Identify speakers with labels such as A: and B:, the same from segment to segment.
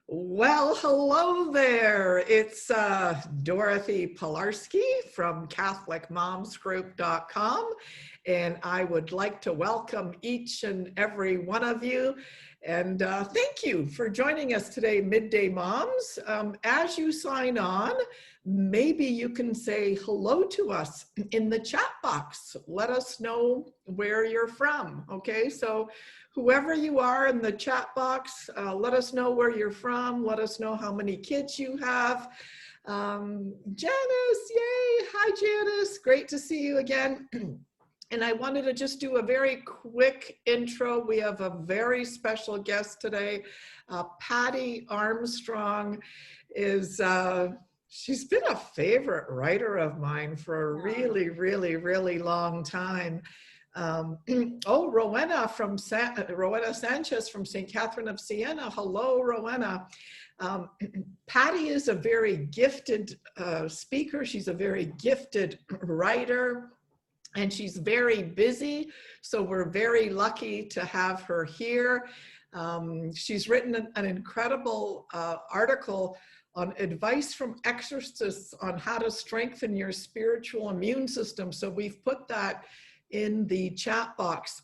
A: Well, hello there. It's Dorothy Pilarski from CatholicMomsGroup.com, and I would like to welcome each and every one of you. And thank you for joining us today, Midday Moms. As you sign on, maybe you can say hello to us in the chat box. Let us know where you're from, okay? So whoever you are in the chat box, let us know where you're from. Let us know how many kids you have. Janice, yay. Hi, Janice. Great to see you again. And I wanted to just do a very quick intro. We have a very special guest today. Patti Armstrong is, she's been a favorite writer of mine for a really long time. Rowena Sanchez from St. Catherine of Siena. Hello, Rowena. Patti is a very gifted speaker. She's a very gifted writer, and she's very busy. So we're very lucky to have her here. She's written an incredible article on advice from exorcists on how to strengthen your spiritual immune system. So we've put that in the chat box.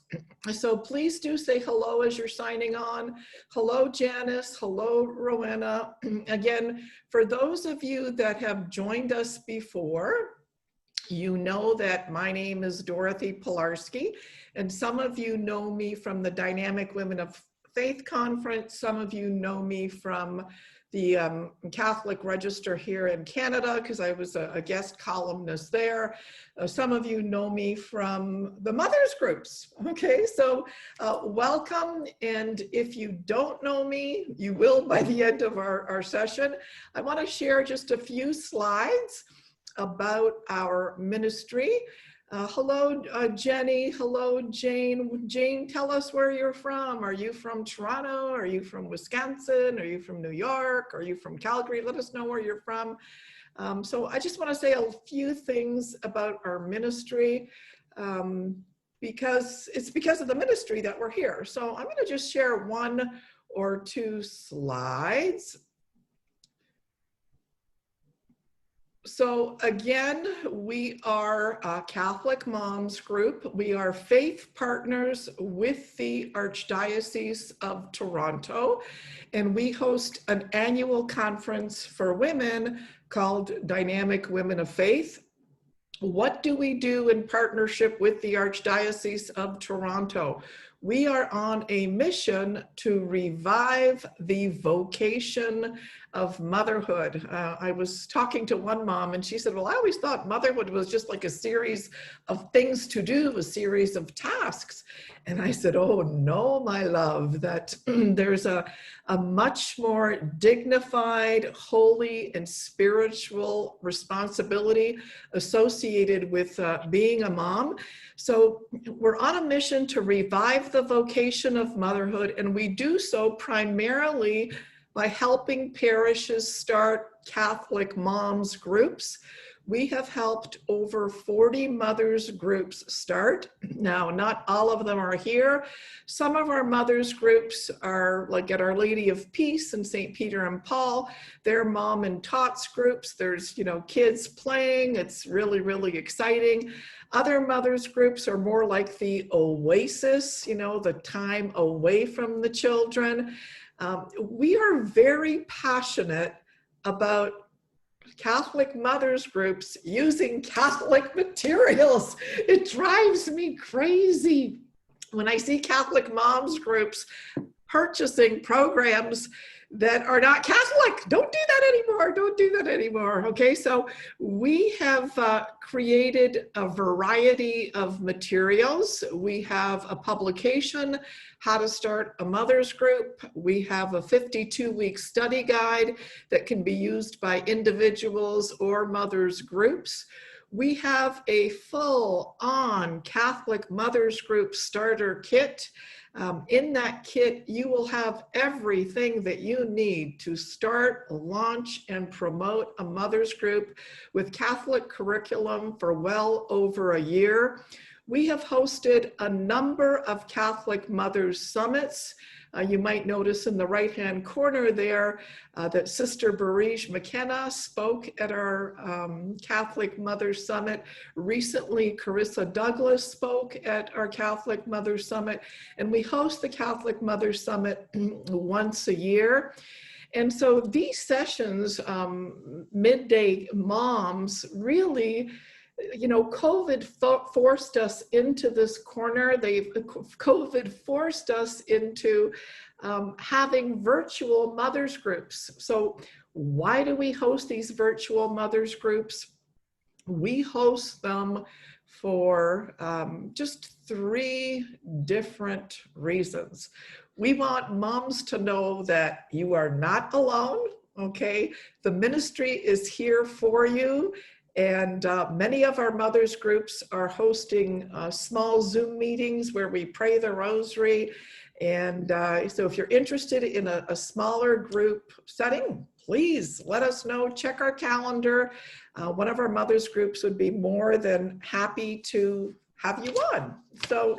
A: So please do say hello as you're signing on. Hello, Janice. Hello, Rowena. Again, for those of you that have joined us before, you know that my name is Dorothy Pilarski, and some of you know me from the Dynamic Women of Faith Conference. Some of you know me from the Catholic Register here in Canada, because I was a guest columnist there. Some of you know me from the mothers groups. Okay, so welcome. And if you don't know me, you will by the end of our session. I want to share just a few slides about our ministry. Hello, Jenny. Hello, Jane. Jane, tell us where you're from. Are you from Toronto? Are you from Wisconsin? Are you from New York? Are you from Calgary? Let us know where you're from. So I just want to say a few things about our ministry because it's because of the ministry that we're here. So I'm going to just share one or two slides. So again, we are a Catholic Moms Group. We are faith partners with the Archdiocese of Toronto, and we host an annual conference for women called Dynamic Women of Faith. What do we do in partnership with the Archdiocese of Toronto? We are on a mission to revive the vocation of motherhood. I was talking to one mom and she said, well, I always thought motherhood was just like a series of things to do, a series of tasks. And I said, oh no, my love, that there's a much more dignified, holy, and spiritual responsibility associated with being a mom. So we're on a mission to revive the vocation of motherhood, and we do so primarily by helping parishes start Catholic moms groups. We have helped over 40 mothers groups start. Now, not all of them are here. Some of our mothers groups are like at Our Lady of Peace and St. Peter and Paul. They're mom and tots groups. There's, kids playing. It's really exciting. Other mothers groups are more like the oasis, the time away from the children. We are very passionate about Catholic mothers groups using Catholic materials. It drives me crazy when I see Catholic moms groups purchasing programs that are not Catholic. Don't do that anymore. Don't do that anymore. Okay, so we have created a variety of materials. We have a publication, How to Start a Mother's Group. We have a 52-week study guide that can be used by individuals or mothers groups. We have a full-on Catholic Mothers Group starter kit. In that kit, you will have everything that you need to start, launch, and promote a mother's group with Catholic curriculum for well over a year. We have hosted a number of Catholic Mothers Summits. You might notice in the right-hand corner there that Sister Barige McKenna spoke at our Catholic Mothers Summit. Recently, Carissa Douglas spoke at our Catholic Mothers Summit, and we host the Catholic Mothers Summit once a year. And so these sessions, Midday Moms, really, you know, COVID forced us into this corner. COVID forced us into having virtual mothers groups. So why do we host these virtual mothers groups? We host them for just 3 different reasons. We want moms to know that you are not alone, okay? The ministry is here for you. And many of our mothers groups are hosting small Zoom meetings where we pray the rosary. And so if you're interested in a smaller group setting, please let us know, check our calendar. One of our mothers groups would be more than happy to have you on. So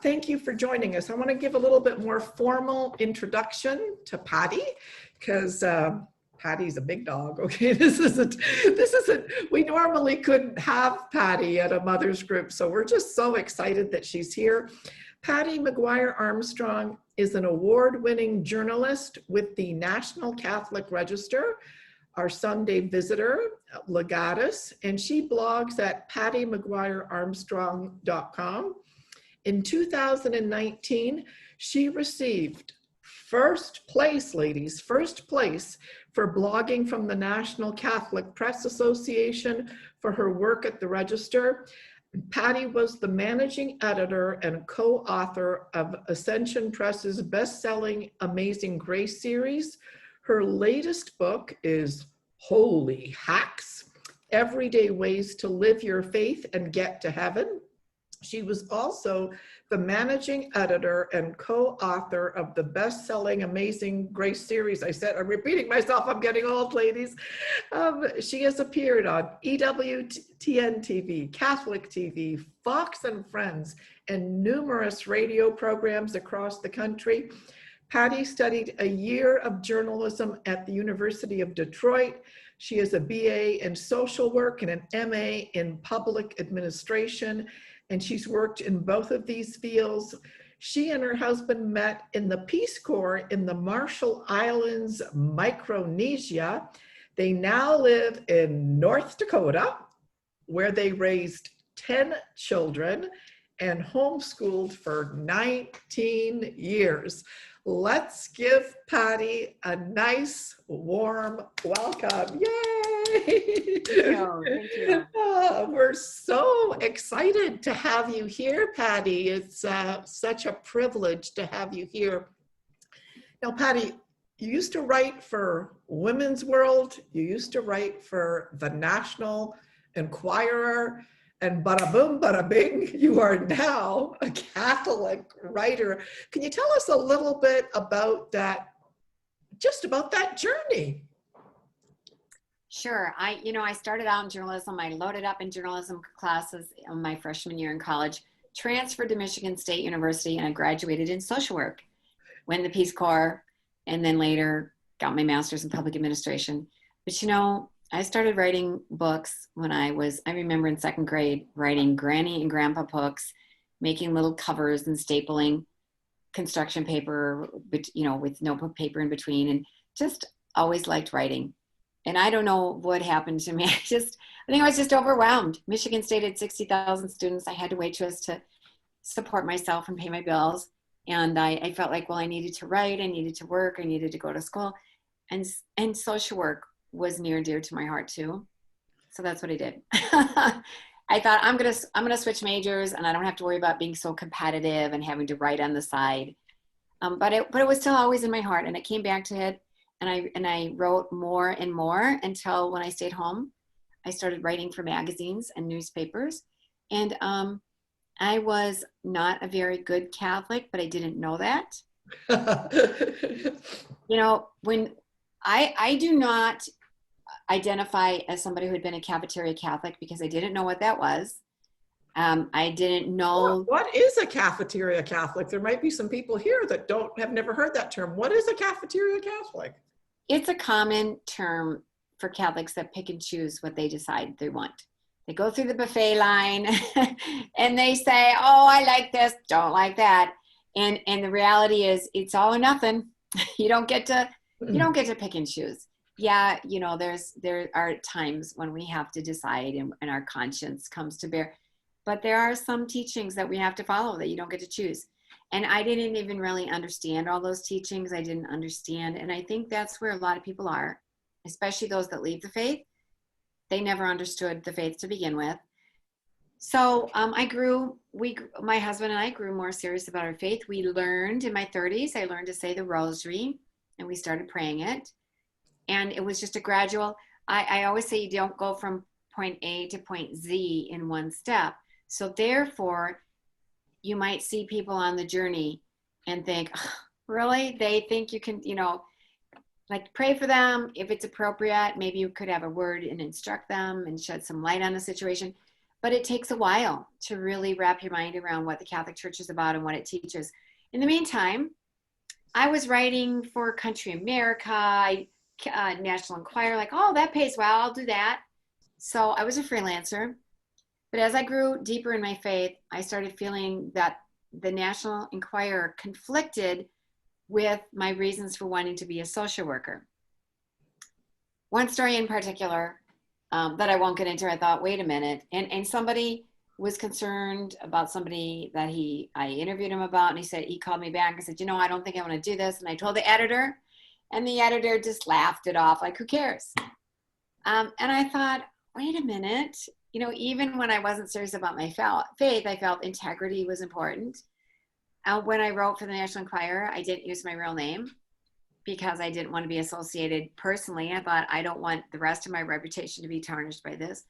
A: thank you for joining us. I want to give a little bit more formal introduction to Patti, because Patti's a big dog, okay? This isn't, we normally couldn't have Patti at a mother's group, so we're just so excited that she's here. Patti Maguire Armstrong is an award-winning journalist with the National Catholic Register, our Sunday visitor, Legatus, and she blogs at pattimaguirearmstrong.com. In 2019, she received first place, ladies, first place for blogging from the National Catholic Press Association for her work at the Register. Patti was the managing editor and co-author of Ascension Press's best-selling Amazing Grace series. Her latest book is Holy Hacks: Everyday Ways to Live Your Faith and Get to Heaven. She was also the managing editor and co-author of the best-selling Amazing Grace series. I'm repeating myself, I'm getting old, ladies. She has appeared on EWTN TV, Catholic TV, Fox and Friends, and numerous radio programs across the country. Patti studied a year of journalism at the University of Detroit. She has a BA in social work and an MA in public administration, and she's worked in both of these fields. She and her husband met in the Peace Corps in the Marshall Islands, Micronesia. They now live in North Dakota, where they raised 10 children and homeschooled for 19 years. Let's give Patti a nice, warm welcome. Yay!
B: Thank you.
A: We're so excited to have you here, Patti. It's such a privilege to have you here. Now, Patti, you used to write for Women's World. You used to write for the National Enquirer. And bada boom, bada bing, you are now a Catholic writer. Can you tell us a little bit about that, just about that journey?
B: Sure. I started out in journalism. I loaded up in journalism classes in my freshman year in college, transferred to Michigan State University, and I graduated in social work, went in the Peace Corps, and then later got my master's in public administration. But I started writing books when I remember in second grade, writing Granny and Grandpa books, making little covers and stapling construction paper, with notebook paper in between, and just always liked writing. And I don't know what happened to me. I think I was just overwhelmed. Michigan State had 60,000 students. I had to waitress to support myself and pay my bills. And I felt like, well, I needed to write, I needed to work, I needed to go to school. And social work was near and dear to my heart too. So that's what I did. I thought I'm gonna switch majors and I don't have to worry about being so competitive and having to write on the side. But it was still always in my heart, and it came back to it. And I wrote more and more until when I stayed home, I started writing for magazines and newspapers. And I was not a very good Catholic, but I didn't know that. When I do not identify as somebody who had been a cafeteria Catholic, because I didn't know what that was. I didn't know.
A: What is a cafeteria Catholic? There might be some people here that have never heard that term. What is a cafeteria Catholic?
B: It's a common term for Catholics that pick and choose what they decide they want. They go through the buffet line and they say, oh, I like this, don't like that. And the reality is it's all or nothing. You don't get to pick and choose. Yeah, you know, there are times when we have to decide and our conscience comes to bear. But there are some teachings that we have to follow that you don't get to choose. And I didn't even really understand all those teachings. I didn't understand. And I think that's where a lot of people are, especially those that leave the faith. They never understood the faith to begin with. So my husband and I grew more serious about our faith. We learned in my 30s, I learned to say the rosary, and we started praying it. And it was just a gradual, I always say you don't go from point A to point Z in one step. So therefore, you might see people on the journey and think, oh, really? They think you can, you know, like pray for them if it's appropriate. Maybe you could have a word and instruct them and shed some light on the situation. But it takes a while to really wrap your mind around what the Catholic Church is about and what it teaches. In the meantime, I was writing for Country America, National Enquirer, like, oh, that pays well, I'll do that. So I was a freelancer. But as I grew deeper in my faith, I started feeling that the National Enquirer conflicted with my reasons for wanting to be a social worker. One story in particular that I won't get into, I thought, wait a minute. And somebody was concerned about somebody that I interviewed him about, and he called me back and said, you know, I don't think I want to do this. And I told the editor, and the editor just laughed it off, like, who cares? And I thought, wait a minute. You know, even when I wasn't serious about my faith, I felt integrity was important. When I wrote for the National Enquirer, I didn't use my real name because I didn't want to be associated personally. I thought, I don't want the rest of my reputation to be tarnished by this.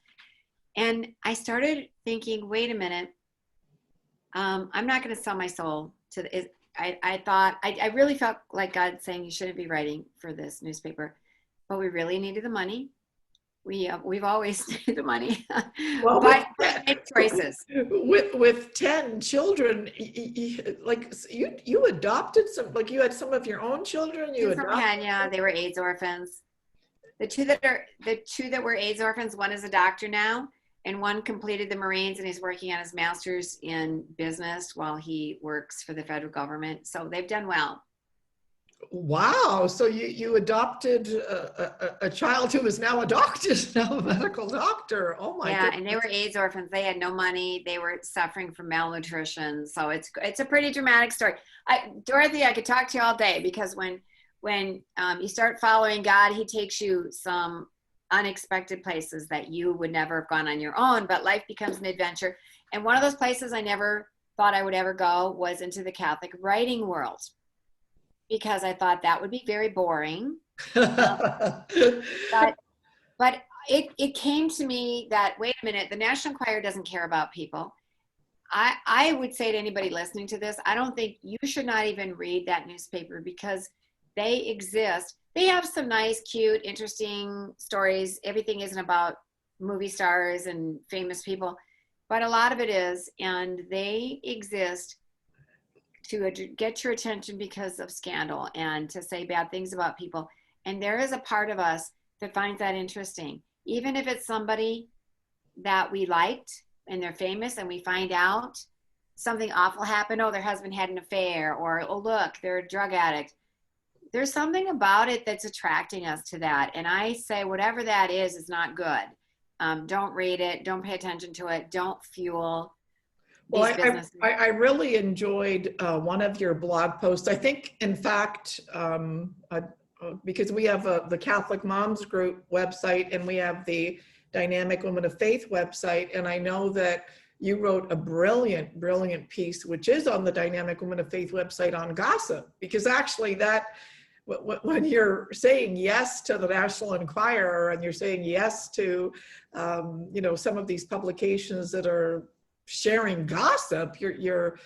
B: And I started thinking, wait a minute, I'm not going to sell my soul to it. I thought, I really felt like God saying you shouldn't be writing for this newspaper, but we really needed the money. We've always needed the money,
A: Well,
B: but made choices.
A: With 10 children, like you adopted some, like you had some of your own children. You
B: From
A: adopted.
B: Kenya, they were AIDS orphans. The two that were AIDS orphans, one is a doctor now, and one completed the Marines and he's working on his master's in business while he works for the federal government. So they've done well.
A: Wow. So you adopted a child who is now a doctor, now a medical doctor. Oh my goodness.
B: And they were AIDS orphans. They had no money. They were suffering from malnutrition. So it's a pretty dramatic story. Dorothy, I could talk to you all day, because when you start following God, he takes you some unexpected places that you would never have gone on your own, but life becomes an adventure. And one of those places I never thought I would ever go was into the Catholic writing world, because I thought that would be very boring. But it came to me that, wait a minute, the National Enquirer doesn't care about people. I would say to anybody listening to this, I don't think you should not even read that newspaper, because they exist. They have some nice, cute, interesting stories. Everything isn't about movie stars and famous people, but a lot of it is, and they exist to get your attention because of scandal and to say bad things about people. And there is a part of us that finds that interesting. Even if it's somebody that we liked and they're famous and we find out something awful happened, oh, their husband had an affair, or, oh, look, they're a drug addict. There's something about it that's attracting us to that. And I say, whatever that is not good. Don't read it. Don't pay attention to it. Don't fuel.
A: Well, I really enjoyed one of your blog posts. I think, in fact, because we have the Catholic Moms Group website and we have the Dynamic Women of Faith website, and I know that you wrote a brilliant, brilliant piece, which is on the Dynamic Women of Faith website, on gossip, because actually that, when you're saying yes to the National Enquirer and you're saying yes to, some of these publications that are sharing gossip, you're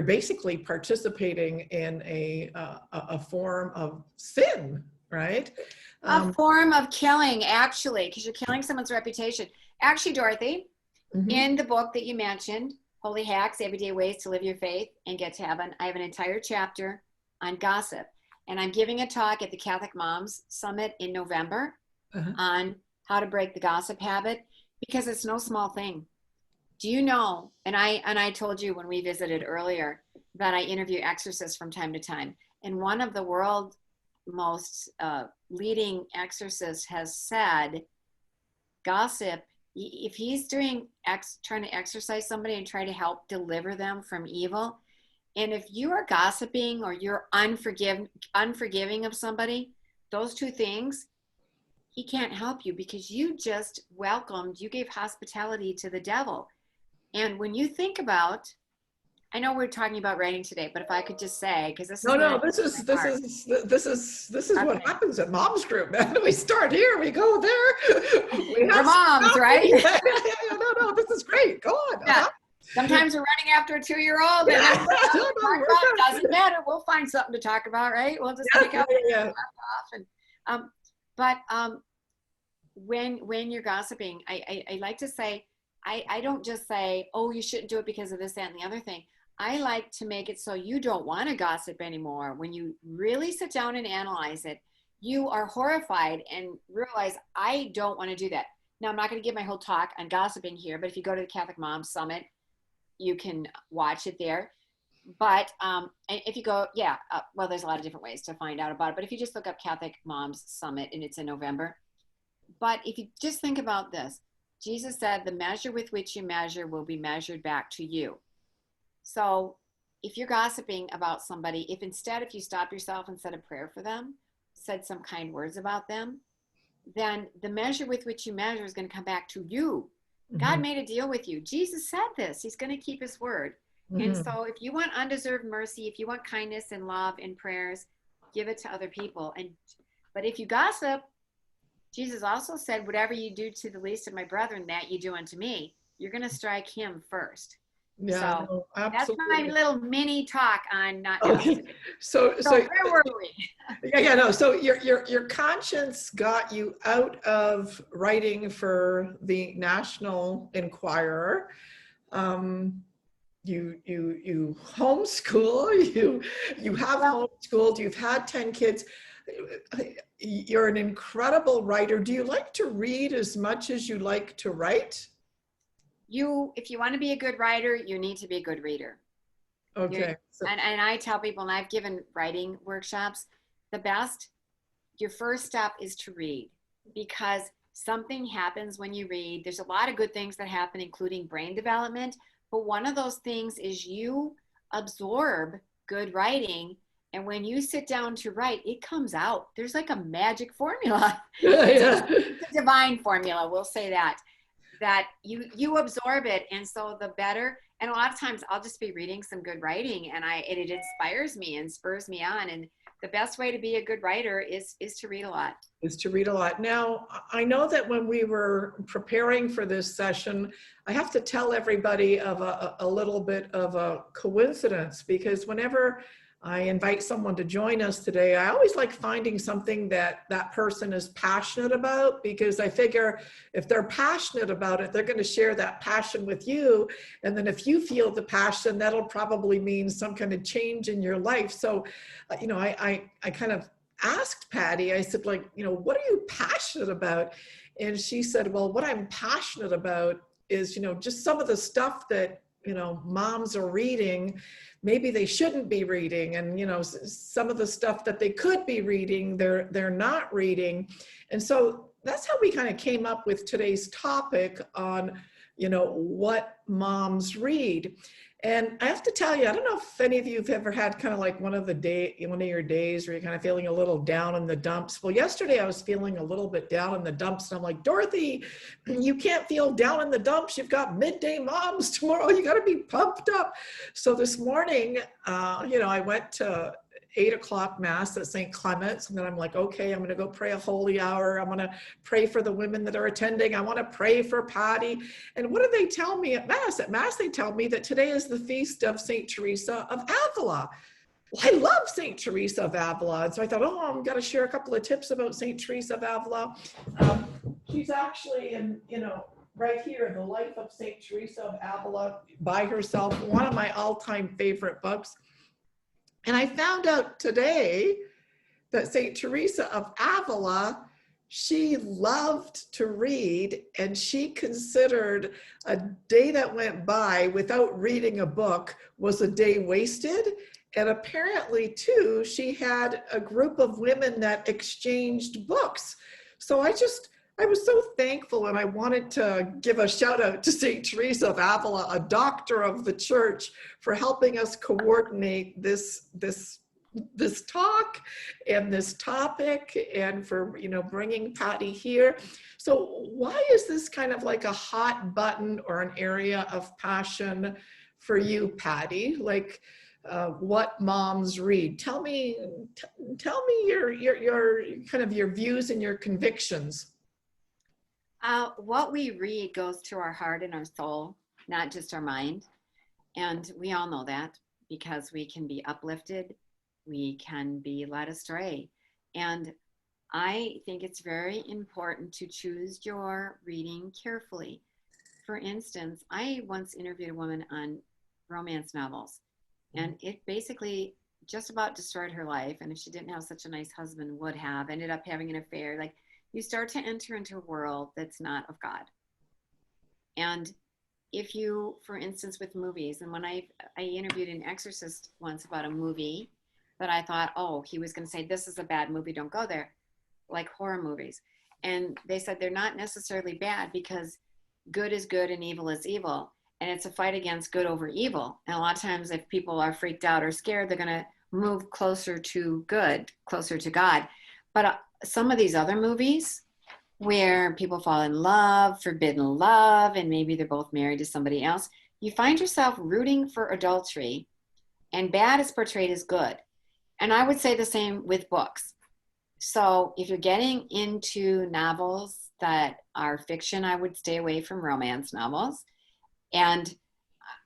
A: basically participating in a form of sin, right?
B: A form of killing, actually, because you're killing someone's reputation. Actually, Dorothy,
A: Mhm.
B: In the book that you mentioned, Holy Hacks, Everyday Ways to Live Your Faith and Get to Heaven, I have an entire chapter on gossip. And I'm giving a talk at the Catholic Moms Summit in November
A: Uh-huh.
B: on how to break the gossip habit, because it's no small thing. Do you know, and I told you when we visited earlier that I interview exorcists from time to time. And one of the world's most leading exorcists has said gossip, if he's trying to exorcise somebody and try to help deliver them from evil, and if you are gossiping or you're unforgiving of somebody, those two things, he can't help you, because you just you gave hospitality to the devil. And when you think about, I know we're talking about writing today, but if I could just say, because this is
A: No, this is what
B: Okay.
A: happens at Mom's Group, man. We start here, we go there. We
B: We're moms, right?
A: No, this is great. Go on.
B: Yeah. Sometimes we're running after a 2-year-old, and then it doesn't matter. We'll find something to talk about, right? We'll just pick up
A: yeah.
B: off. And when you're gossiping, I like to say, I don't just say, oh, you shouldn't do it because of this, that, and the other thing. I like to make it so you don't want to gossip anymore. When you really sit down and analyze it, you are horrified and realize, I don't want to do that. Now, I'm not going to give my whole talk on gossiping here, but if you go to the Catholic Moms Summit, you can watch it there. But if you go, well, there's a lot of different ways to find out about it. But if you just look up Catholic Moms Summit, and it's in November. But if you just think about this, Jesus said, the measure with which you measure will be measured back to you. So if you're gossiping about somebody, if you stop yourself and said a prayer for them, said some kind words about them, then the measure with which you measure is going to come back to you. Mm-hmm. God made a deal with you. Jesus said this. He's going to keep his word. Mm-hmm. And so if you want undeserved mercy, if you want kindness and love and prayers, give it to other people. But if you gossip, Jesus also said, whatever you do to the least of my brethren, that you do unto me. You're going to strike him first.
A: Yeah,
B: so
A: no,
B: that's my little mini talk on not
A: okay. So
B: where were we?
A: No. So your conscience got you out of writing for the National Enquirer. You homeschool. You have homeschooled. You've had 10 kids. You're an incredible writer. Do you like to read as much as you like to write?
B: If you want to be a good writer, you need to be a good reader.
A: Okay.
B: And I tell people, and I've given writing workshops, your first step is to read, because something happens when you read. There's a lot of good things that happen, including brain development. But one of those things is you absorb good writing. And when you sit down to write, it comes out. There's like a magic formula. It's a divine formula, we'll say that you absorb it. And so the better, and a lot of times I'll just be reading some good writing and it inspires me and spurs me on. And the best way to be a good writer is to read a lot.
A: Now, I know that when we were preparing for this session, I have to tell everybody of a little bit of a coincidence, because whenever I invite someone to join us today, I always like finding something that person is passionate about, because I figure if they're passionate about it, they're going to share that passion with you. And then if you feel the passion, that'll probably mean some kind of change in your life. So, I kind of asked Patti, I said, what are you passionate about? And she said, well, what I'm passionate about is, just some of the stuff that, moms are reading, maybe they shouldn't be reading. And, some of the stuff that they could be reading, they're not reading. And so that's how we kind of came up with today's topic on, what moms read. And I have to tell you, I don't know if any of you have ever had kind of like one of your days where you're kind of feeling a little down in the dumps. Well, yesterday I was feeling a little bit down in the dumps, and I'm like, Dorothy, you can't feel down in the dumps. You've got Midday Moms tomorrow. You got to be pumped up. So this morning, I went to 8:00 Mass at St. Clement's. And then I'm like, okay, I'm going to go pray a holy hour. I'm going to pray for the women that are attending. I want to pray for Patti. And what do they tell me at Mass? At Mass, they tell me that today is the feast of St. Teresa of Avila. Well, I love St. Teresa of Avila. And so I thought, I'm going to share a couple of tips about St. Teresa of Avila. She's actually in, right here, The Life of St. Teresa of Avila by herself, one of my all-time favorite books. And I found out today that St. Teresa of Avila, she loved to read, and she considered a day that went by without reading a book was a day wasted. And apparently too, she had a group of women that exchanged books. So I was so thankful, and I wanted to give a shout out to St. Teresa of Avila, a doctor of the church, for helping us coordinate this talk and this topic, and for, you know, bringing Patti here. So why is this kind of like a hot button or an area of passion for you, Patti? Like, what moms read? Tell me your kind of your views and your convictions.
B: What we read goes to our heart and our soul, not just our mind. And we all know that, because we can be uplifted, we can be led astray. And I think it's very important to choose your reading carefully. For instance, I once interviewed a woman on romance novels, and it basically just about destroyed her life. And if she didn't have such a nice husband, would have ended up having an affair. Like, you start to enter into a world that's not of God. And if you, for instance, with movies, and when I interviewed an exorcist once about a movie that I thought, oh, he was going to say, this is a bad movie, don't go there, like horror movies. And they said they're not necessarily bad, because good is good and evil is evil. And it's a fight against good over evil. And a lot of times if people are freaked out or scared, they're going to move closer to good, closer to God. But some of these other movies where people fall in love, forbidden love, and maybe they're both married to somebody else, you find yourself rooting for adultery, and bad is portrayed as good. And I would say the same with books. So if you're getting into novels that are fiction, I would stay away from romance novels. And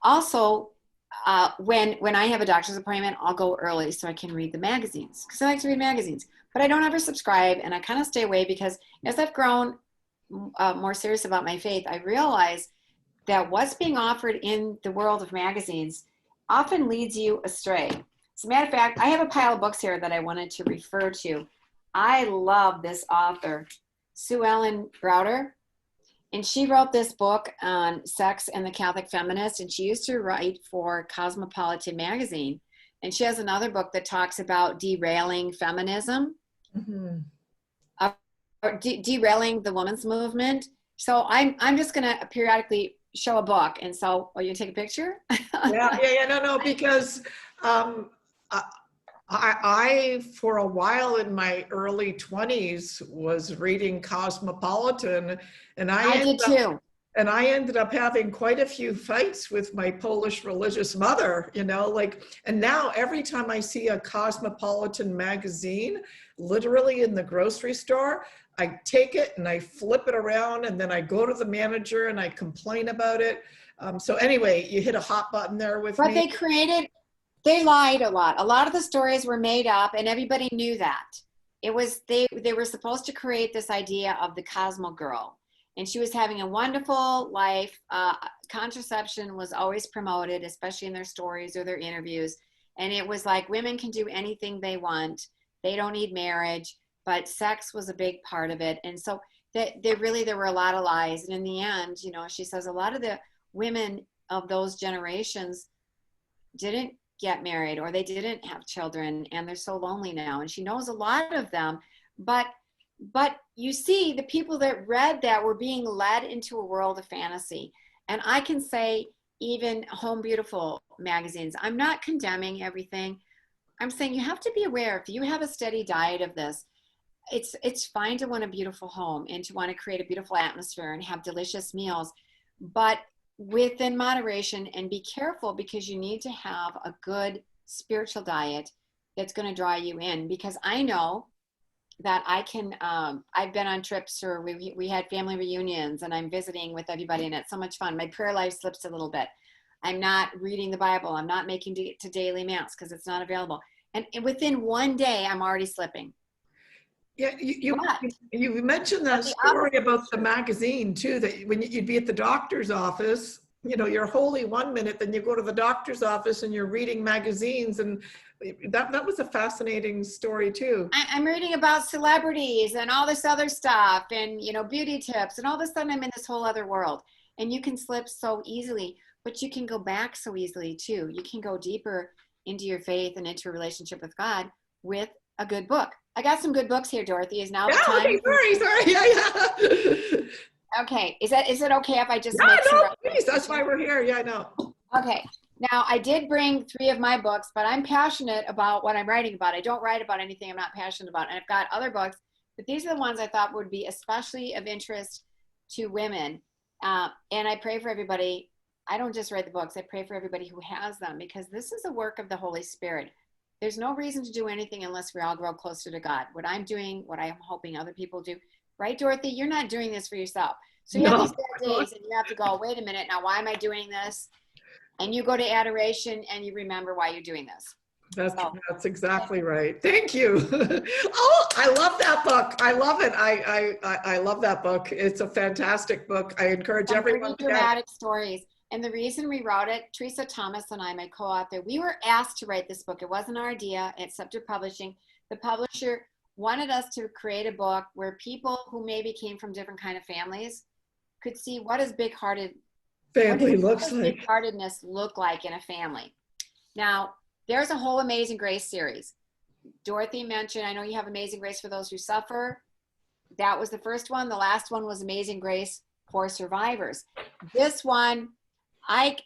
B: also, when I have a doctor's appointment, I'll go early so I can read the magazines, because I like to read magazines. But I don't ever subscribe, and I kind of stay away, because as I've grown more serious about my faith, I realize that what's being offered in the world of magazines often leads you astray. As a matter of fact, I have a pile of books here that I wanted to refer to. I love this author, Sue Ellen Browder, and she wrote this book on sex and the Catholic feminist, and she used to write for Cosmopolitan magazine. And she has another book that talks about derailing feminism. Mm-hmm. Derailing the women's movement. So I'm just going to periodically show a book. And so, are you going to take a picture?
A: No, because I, for a while in my early 20s, was reading Cosmopolitan, and
B: I did too.
A: And I ended up having quite a few fights with my Polish religious mother, you know, like, and now every time I see a Cosmopolitan magazine, literally in the grocery store, I take it and I flip it around, and then I go to the manager and I complain about it. So anyway, you hit a hot button there with me.
B: But they lied a lot. A lot of the stories were made up, and everybody knew that. It was, they were supposed to create this idea of the Cosmo girl. And she was having a wonderful life. Contraception was always promoted, especially in their stories or their interviews. And it was like, women can do anything they want. They don't need marriage, but sex was a big part of it. And so there were a lot of lies. And in the end, you know, she says a lot of the women of those generations didn't get married, or they didn't have children, and they're so lonely now. And she knows a lot of them, but you see, the people that read that were being led into a world of fantasy. And I can say, even Home Beautiful magazines, I'm not condemning everything. I'm saying you have to be aware, if you have a steady diet of this, it's fine to want a beautiful home and to want to create a beautiful atmosphere and have delicious meals, but within moderation, and be careful, because you need to have a good spiritual diet that's going to draw you in. Because I know that I can, I've been on trips, or we had family reunions, and I'm visiting with everybody, and it's so much fun. My prayer life slips a little bit. I'm not reading the Bible. I'm not making it to daily mass because it's not available. And within one day, I'm already slipping.
A: Yeah,
B: But
A: you mentioned that
B: the
A: story
B: opposite
A: about
B: is
A: the
B: true.
A: magazine too, that when you'd be at the doctor's office, you know, you're holy one minute, then you go to the doctor's office and you're reading magazines, and that was a fascinating story too.
B: I'm reading about celebrities and all this other stuff and, you know, beauty tips, and all of a sudden I'm in this whole other world. And you can slip so easily, but you can go back so easily too. You can go deeper into your faith and into a relationship with God with a good book. I got some good books here, Dorothy. Is now the
A: Yeah,
B: time?
A: okay, sorry, yeah.
B: Okay. Is it okay if I just
A: Yeah,
B: make some
A: no, please, that's why
B: recommendations?
A: we're here. Yeah, I know.
B: Okay. Now, I did bring 3 of my books, but I'm passionate about what I'm writing about. I don't write about anything I'm not passionate about. And I've got other books, but these are the ones I thought would be especially of interest to women. And I pray for everybody. I don't just write the books, I pray for everybody who has them, because this is a work of the Holy Spirit. There's no reason to do anything unless we all grow closer to God. What I'm doing, what I'm hoping other people do. Right, Dorothy? You're not doing this for yourself. So you have
A: No,
B: these bad days and you have to go, wait a minute, now why am I doing this? And you go to adoration and you remember why you're doing this. So,
A: that's exactly right. Thank you. Oh, I love that book. I love it. I love that book. It's a fantastic book. I encourage
B: some pretty
A: everyone to get it.
B: dramatic stories. And the reason we wrote it, Teresa Thomas and I, my co-author, we were asked to write this book. It wasn't our idea. It's Scepter Publishing. The publisher wanted us to create a book where people who maybe came from different kind of families could see what does
A: Family looks like.
B: big-heartedness look like in a family. Now, there's a whole Amazing Grace series. Dorothy mentioned, I know you have Amazing Grace for those who suffer. That was the first one. The last one was Amazing Grace for survivors. This one, I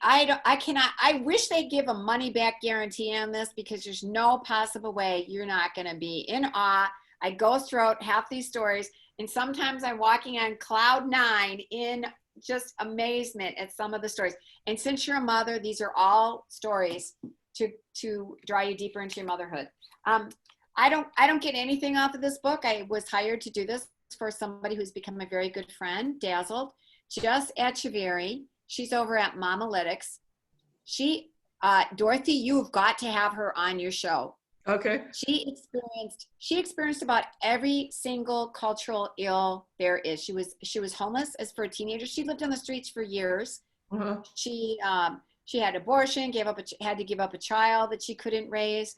B: wish they'd give a money back guarantee on this, because there's no possible way you're not going to be in awe. I go through half these stories, and sometimes I'm walking on cloud 9 in just amazement at some of the stories. And since you're a mother, these are all stories to draw you deeper into your motherhood. I don't get anything off of this book. I was hired to do this for somebody who's become a very good friend, Dazzled, Jess Echeverry. She's over at Momalytics. Dorothy, you've got to have her on your show.
A: Okay.
B: She experienced about every single cultural ill there is. She was homeless as for a teenager. She lived on the streets for years.
A: Uh-huh.
B: She had abortion, had to give up a child that she couldn't raise,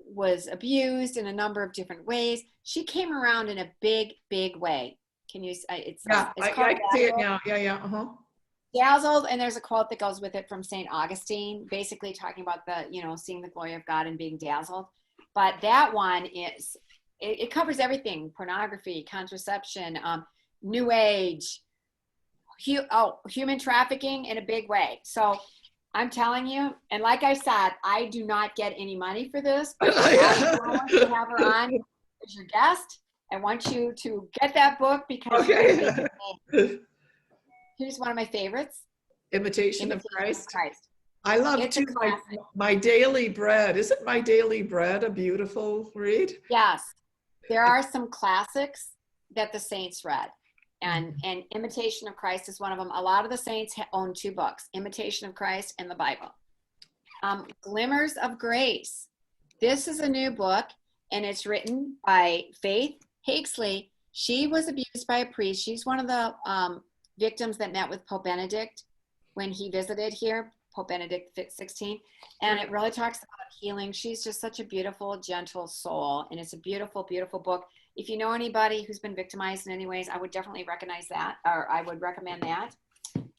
B: was abused in a number of different ways. She came around in a big, big way. Can you?
A: I can see it now. Yeah. Uh-huh.
B: Dazzled, and there's a quote that goes with it from St. Augustine, basically talking about seeing the glory of God and being dazzled. But that one it covers everything: pornography, contraception, new age, human trafficking in a big way. So I'm telling you, and like I said, I do not get any money for this, but I want to have her on as your guest. I want you to get that book, because
A: Okay.
B: here's one of my favorites.
A: Imitation of Christ. I
B: It's
A: love too my Daily Bread. Isn't My Daily Bread a beautiful read?
B: Yes, there are some classics that the saints read, and Imitation of Christ is one of them. A lot of the saints own 2 books, Imitation of Christ and the Bible. Glimmers of Grace. This is a new book, and it's written by Faith Hakesley. She was abused by a priest. She's one of the victims that met with Pope Benedict when he visited here, Pope Benedict XVI. And it really talks about healing. She's just such a beautiful, gentle soul. And it's a beautiful, beautiful book. If you know anybody who's been victimized in any ways, I would definitely recommend that.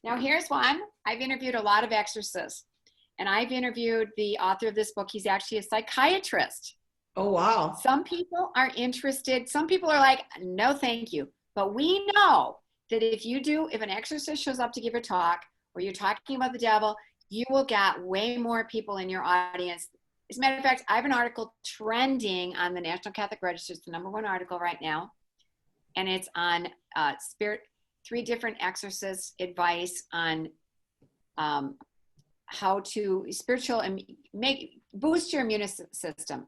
B: Now here's one. I've interviewed a lot of exorcists, and I've interviewed the author of this book. He's actually a psychiatrist.
A: Oh, wow.
B: Some people are interested. Some people are like, no, thank you. But we know that if an exorcist shows up to give a talk, or you're talking about the devil, you will get way more people in your audience. As a matter of fact, I have an article trending on the National Catholic Register. It's the #1 article right now. And it's on 3 different exorcist advice on how to boost your immune system.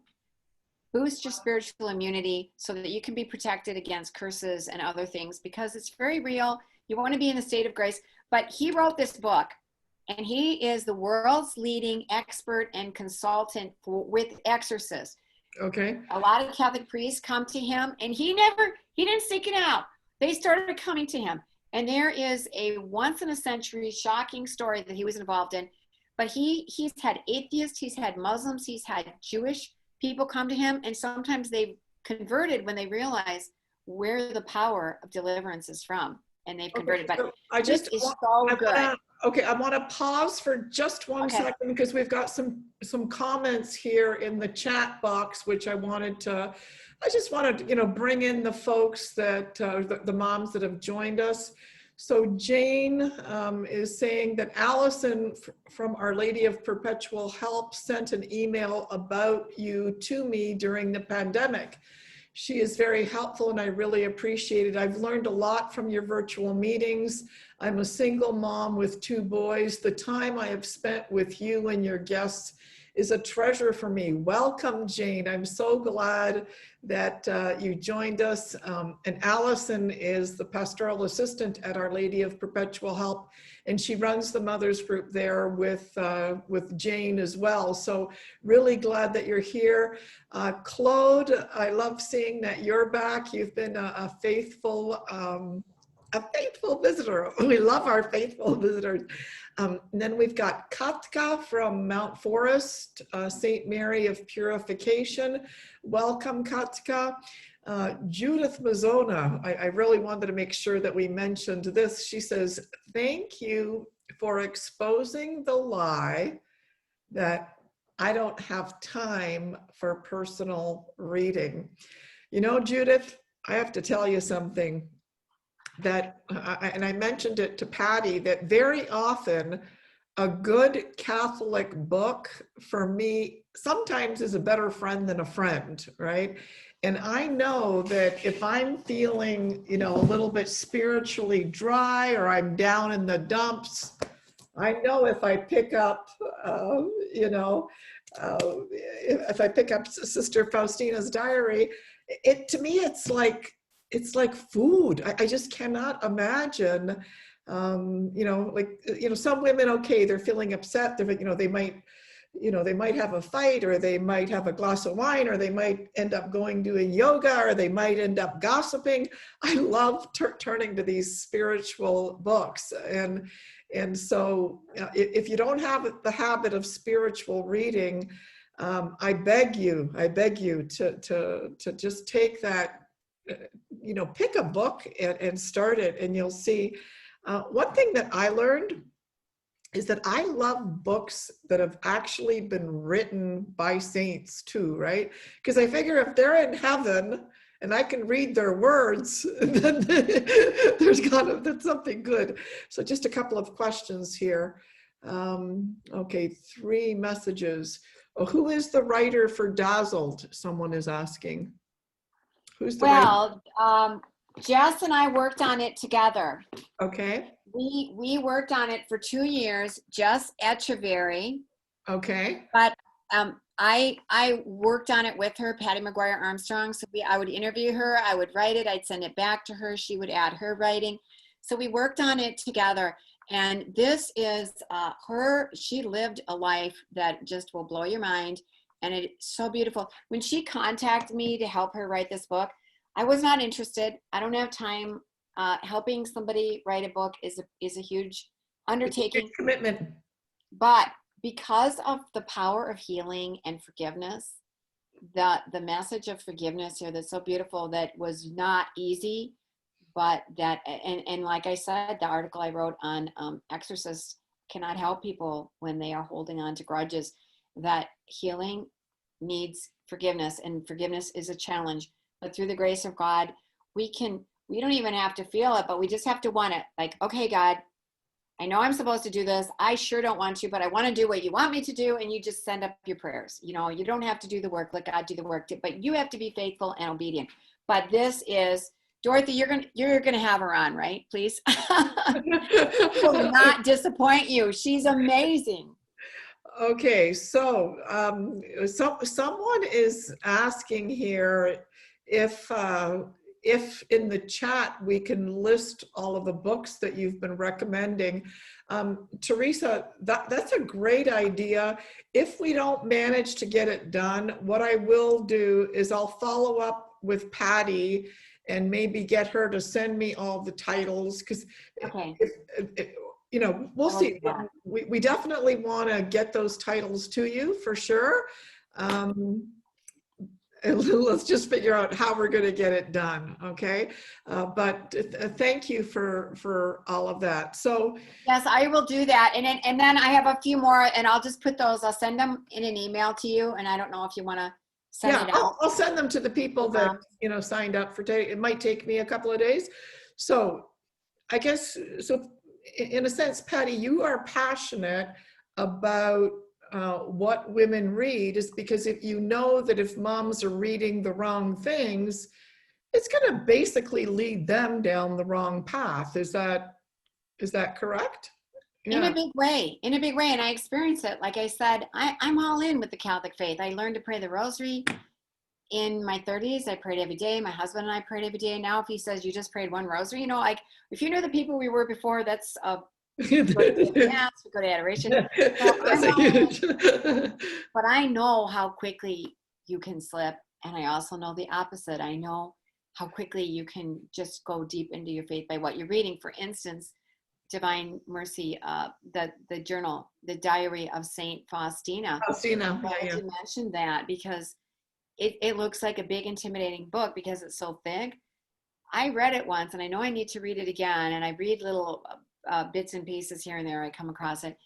B: Boost your spiritual immunity so that you can be protected against curses and other things, because it's very real. You want to be in the state of grace. But he wrote this book, and he is the world's leading expert and consultant with exorcists.
A: Okay.
B: A lot of Catholic priests come to him, and he didn't seek it out. They started coming to him. And there is a once in a century shocking story that he was involved in. But he's had atheists, he's had Muslims, he's had Jewish people come to him, and sometimes they've converted when they realize where the power of deliverance is from, and they've converted.
A: Okay,
B: But
A: so I just
B: this is
A: want,
B: so good.
A: okay, I want to pause for just one
B: Okay.
A: second because we've got some comments here in the chat box, which I just wanted to, bring in the folks that, the moms that have joined us. So Jane is saying that Allison from Our Lady of Perpetual Help sent an email about you to me during the pandemic. She is very helpful and I really appreciate it. I've learned a lot from your virtual meetings. I'm a single mom with 2 boys. The time I have spent with you and your guests is a treasure for me. Welcome, Jane. I'm so glad that you joined us. And Allison is the pastoral assistant at Our Lady of Perpetual Help, and she runs the mothers group there with Jane as well. So really glad that you're here. Claude, I love seeing that you're back. You've been a faithful visitor. We love our faithful visitors. And then we've got Katka from Mount Forest, St. Mary of Purification. Welcome, Katka. Judith Mazzona, I really wanted to make sure that we mentioned this. She says, thank you for exposing the lie that I don't have time for personal reading. Judith, I have to tell you something. That, and I mentioned it to Patti, that very often a good Catholic book for me sometimes is a better friend than a friend, right? And I know that if I'm feeling, a little bit spiritually dry or I'm down in the dumps, I know if I pick up, if I pick up Sister Faustina's diary, to me, it's like food. I just cannot imagine, some women, okay, they're feeling upset. They might have a fight, or they might have a glass of wine, or they might end up doing yoga, or they might end up gossiping. I love turning to these spiritual books. And so if you don't have the habit of spiritual reading, I beg you to just take that, pick a book and start it, and you'll see. One thing that I learned is that I love books that have actually been written by saints too, right? Because I figure if they're in heaven and I can read their words, then that's something good. So just a couple of questions here. Okay, 3 messages. Oh, who is the writer for Dazzled? Someone is asking. Who's the writer?
B: Jess and I worked on it together.
A: Okay.
B: We worked on it for 2 years, Jess Echeverry.
A: Okay.
B: But I worked on it with her, Patti Maguire Armstrong. So I would interview her, I would write it, I'd send it back to her, she would add her writing. So we worked on it together. And this is she lived a life that just will blow your mind. And it's so beautiful. When she contacted me to help her write this book, I was not interested. I don't have time. Helping somebody write a book is a huge undertaking.
A: It's a commitment.
B: But because of the power of healing and forgiveness, the message of forgiveness here that's so beautiful, that was not easy, but that, and like I said, the article I wrote on exorcists cannot help people when they are holding on to grudges, that healing needs forgiveness, and forgiveness is a challenge. But through the grace of God, we don't even have to feel it, but we just have to want it. Like, okay, God, I know I'm supposed to do this. I sure don't want to, but I want to do what you want me to do. And you just send up your prayers. You don't have to do the work. Let God do the work, but you have to be faithful and obedient. But this is, Dorothy, you're gonna have her on, right? Please. Will not disappoint you. She's amazing.
A: Okay, so someone is asking here if if in the chat we can list all of the books that you've been recommending. Teresa, that's a great idea. If we don't manage to get it done, what I will do is I'll follow up with Patti and maybe get her to send me all the titles, because
B: Okay.
A: you know, we'll
B: I will
A: see.
B: do that.
A: We definitely want to get those titles to you for sure. And let's just figure out how we're going to get it done. Okay. But thank you for all of that. So
B: yes, I will do that. And then I have a few more, and I'll just put those, I'll send them in an email to you. And I don't know if you want to send
A: yeah,
B: it out.
A: I'll send them to the people that, you know, signed up for today. It might take me a couple of days. So I guess, so in a sense, Patti, you are passionate about what women read, is because if you know that if moms are reading the wrong things, it's going to basically lead them down the wrong path. Is that correct?
B: In a big way, in a big way. And I experience it. Like I said, I'm all in with the Catholic faith. I learned to pray the rosary in my 30s. I prayed every day. My husband and I prayed every day. Now, if he says you just prayed one rosary, you know, like if you know the people we were before, that's we go to mass, we go to adoration. So
A: That's a huge.
B: But I know how quickly you can slip. And I also know the opposite. I know how quickly you can just go deep into your faith by what you're reading. For instance, Divine Mercy, the journal, the diary of Saint Faustina.
A: Faustina, yeah.
B: You mentioned that because it looks like a big intimidating book because it's so thick. I read it once and I know I need to read it again, and I read little bits and pieces here and there. I come across it,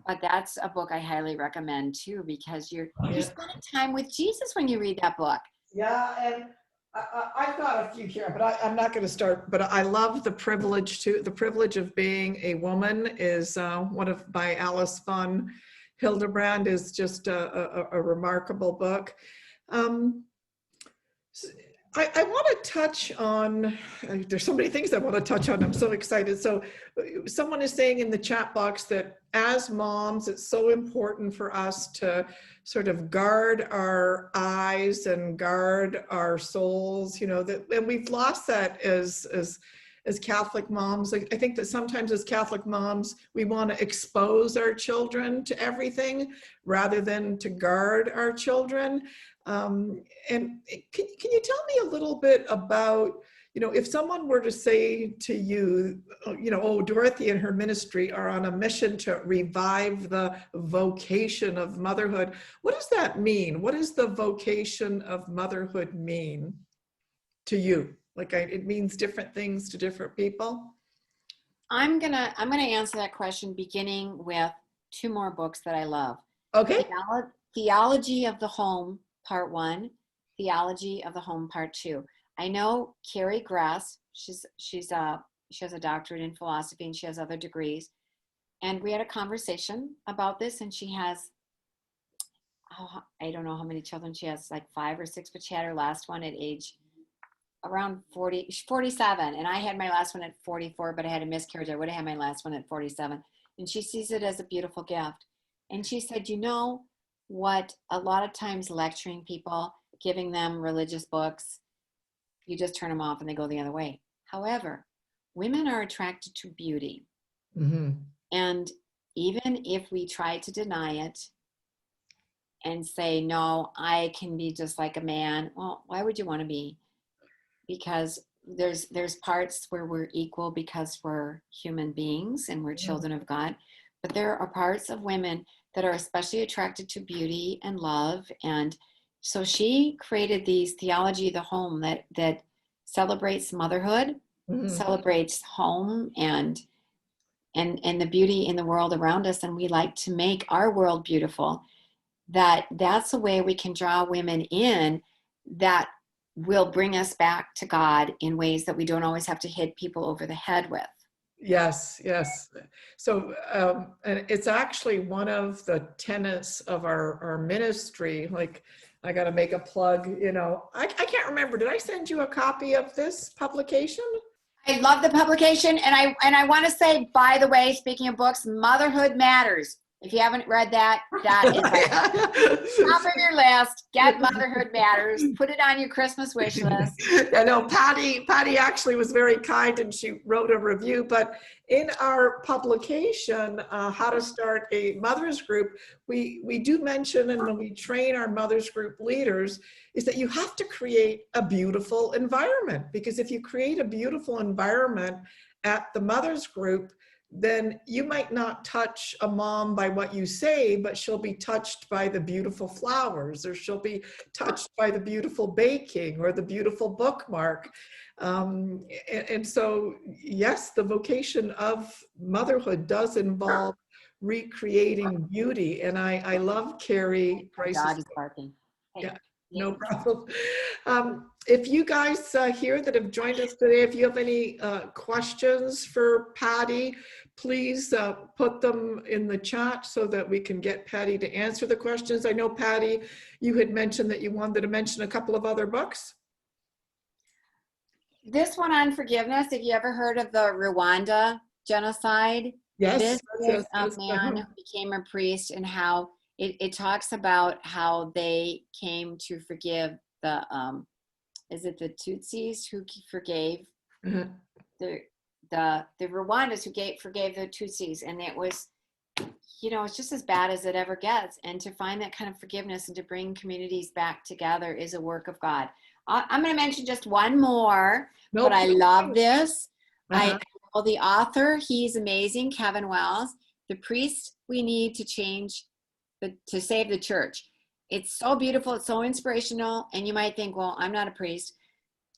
B: but that's a book I highly recommend too, because you're spending time with Jesus when you read that book.
A: Yeah, and I've got a few here, but I'm not going to start. But I love the privilege too. The privilege of being a woman is one of by Alice von Hildebrand is just a remarkable book. I want to touch on, there's so many things I want to touch on. I'm so excited. So someone is saying in the chat box that as moms, it's so important for us to sort of guard our eyes and guard our souls, you know, that, and we've lost that as Catholic moms. I think that sometimes as Catholic moms, we want to expose our children to everything rather than to guard our children. And can you tell me a little bit about, you know, if someone were to say to you, you know, oh, Dorothy and her ministry are on a mission to revive the vocation of motherhood, what does that mean? What does the vocation of motherhood mean to you? Like, it means different things to different people.
B: I'm gonna answer that question beginning with two more books that I love.
A: Okay.
B: Theology of the Home, Part 1, Theology of the Home, Part 2. I know Carrie Grass, she has a doctorate in philosophy and she has other degrees. And we had a conversation about this, and she has, I don't know how many children she has, like 5 or 6, but she had her last one at age around 47. And I had my last one at 44, but I had a miscarriage. I would have had my last one at 47. And she sees it as a beautiful gift. And she said, you know what, a lot of times lecturing people, giving them religious books, you just turn them off and they go the other way. However, women are attracted to beauty.
A: Mm-hmm.
B: And even if we try to deny it and say, no, I can be just like a man, well, why would you want to be? Because there's parts where we're equal because we're human beings and we're children of God. But there are parts of women that are especially attracted to beauty and love. And so she created these theology of the home that celebrates motherhood, celebrates home and the beauty in the world around us. And we like to make our world beautiful. That's a way we can draw women in that will bring us back to God in ways that we don't always have to hit people over the head with.
A: Yes, yes. So, and it's actually one of the tenets of our ministry. Like, I got to make a plug, you know, I can't remember. Did I send you a copy of this publication?
B: I love the publication. And I want to say, by the way, speaking of books, Motherhood Matters. If you haven't read that, that is like top of your list. Get Motherhood Matters. Put it on your Christmas wish list.
A: I know Patti actually was very kind and she wrote a review, but in our publication, How to Start a Mother's Group, we do mention, and when we train our Mother's Group leaders, is that you have to create a beautiful environment, because if you create a beautiful environment at the Mother's Group, then you might not touch a mom by what you say, but she'll be touched by the beautiful flowers, or she'll be touched by the beautiful baking or the beautiful bookmark. And so, yes, the vocation of motherhood does involve recreating beauty. And I love Carrie Price's.
B: Dog is barking. Hey.
A: Yeah. No problem. If you guys here that have joined us today, if you have any questions for Patti, please put them in the chat so that we can get Patti to answer the questions. I know, Patti, you had mentioned that you wanted to mention a couple of other books.
B: This one on forgiveness, have you ever heard of the Rwanda genocide?
A: Yes.
B: This is a
A: yes,
B: man who became a priest, and how it talks about how they came to forgive the, is it the Tutsis who forgave? The Rwandans who forgave the Tutsis, and it was, it's just as bad as it ever gets. And to find that kind of forgiveness and to bring communities back together is a work of God. I'm going to mention just one more, but I love this. I know the author, he's amazing, Kevin Wells. The Priest We Need to Change, to Save the Church. It's so beautiful, it's so inspirational, and you might think, well, I'm not a priest.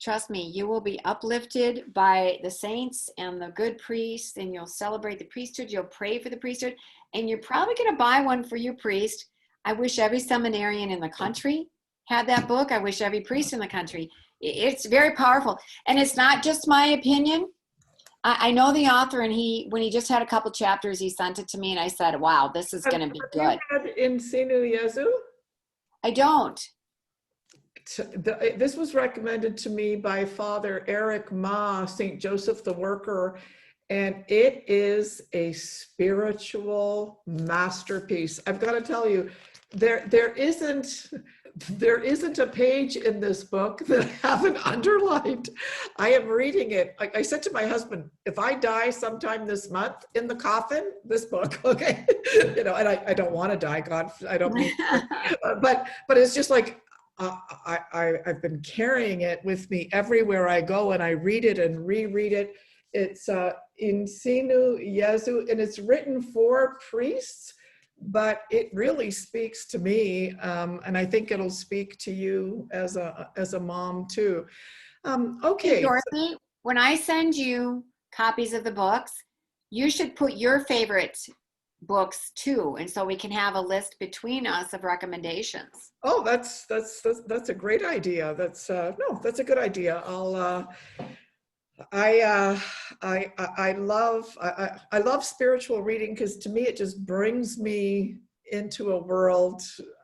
B: Trust me, you will be uplifted by the saints and the good priests, and you'll celebrate the priesthood, you'll pray for the priesthood, and you're probably going to buy one for your priest. I wish every seminarian in the country had that book. I wish every priest in the country. It's very powerful, and it's not just my opinion. I know the author, and when he just had a couple chapters, he sent it to me, and I said, wow, this is going to be good.
A: Have you read Insinu Yezu?
B: I don't.
A: This was recommended to me by Father Eric Ma, St. Joseph the Worker, and it is a spiritual masterpiece. I've got to tell you, there isn't a page in this book that I haven't underlined. I am reading it. I said to my husband, if I die sometime this month, in the coffin, this book, okay? And I don't want to die, God, I don't mean, but it's just like, I've been carrying it with me everywhere I go, and I read it and reread it. It's Insinu Yezu, and it's written for priests, but it really speaks to me, and I think it'll speak to you as a mom too. Okay.
B: Hey, Dorothy, when I send you copies of the books, you should put your favorite books too, and so we can have a list between us of recommendations.
A: Oh, that's a great idea. That's a good idea. I love spiritual reading, because to me it just brings me into a world.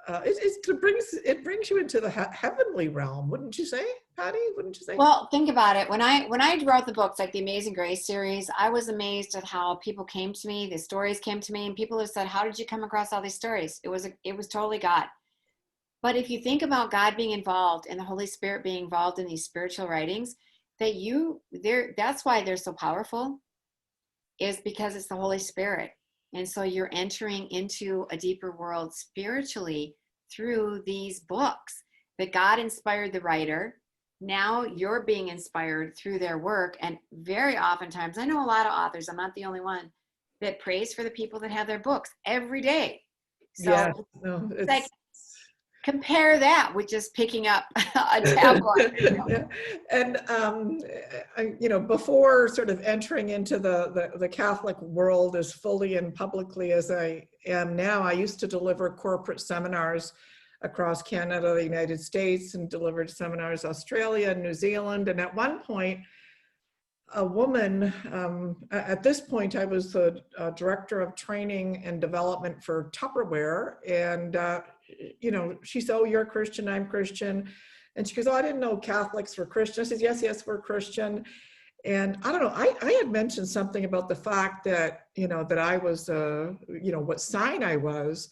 A: It brings you into the heavenly realm, wouldn't you say, Patti? Wouldn't you say? Well,
B: think about it. When I wrote the books, like the Amazing Grace series, I was amazed at how people came to me. The stories came to me, and people have said, "How did you come across all these stories?" It was totally God. But if you think about God being involved and the Holy Spirit being involved in these spiritual writings, that's why they're so powerful, is because it's the Holy Spirit. And so you're entering into a deeper world spiritually through these books that God inspired the writer. Now you're being inspired through their work. And very oftentimes, I know a lot of authors, I'm not the only one, that prays for the people that have their books every day. So it's like, compare that with just picking up a tablet.
A: Yeah. And before sort of entering into the Catholic world as fully and publicly as I am now, I used to deliver corporate seminars across Canada, the United States, and delivered seminars Australia and New Zealand. And at one point, a woman, at this point I was the director of training and development for Tupperware, and she said, "Oh, you're a Christian, I'm Christian." And she goes, "Oh, I didn't know Catholics were Christian." I said, yes, we're Christian." And I don't know, I had mentioned something about the fact that, that I was, what sign I was.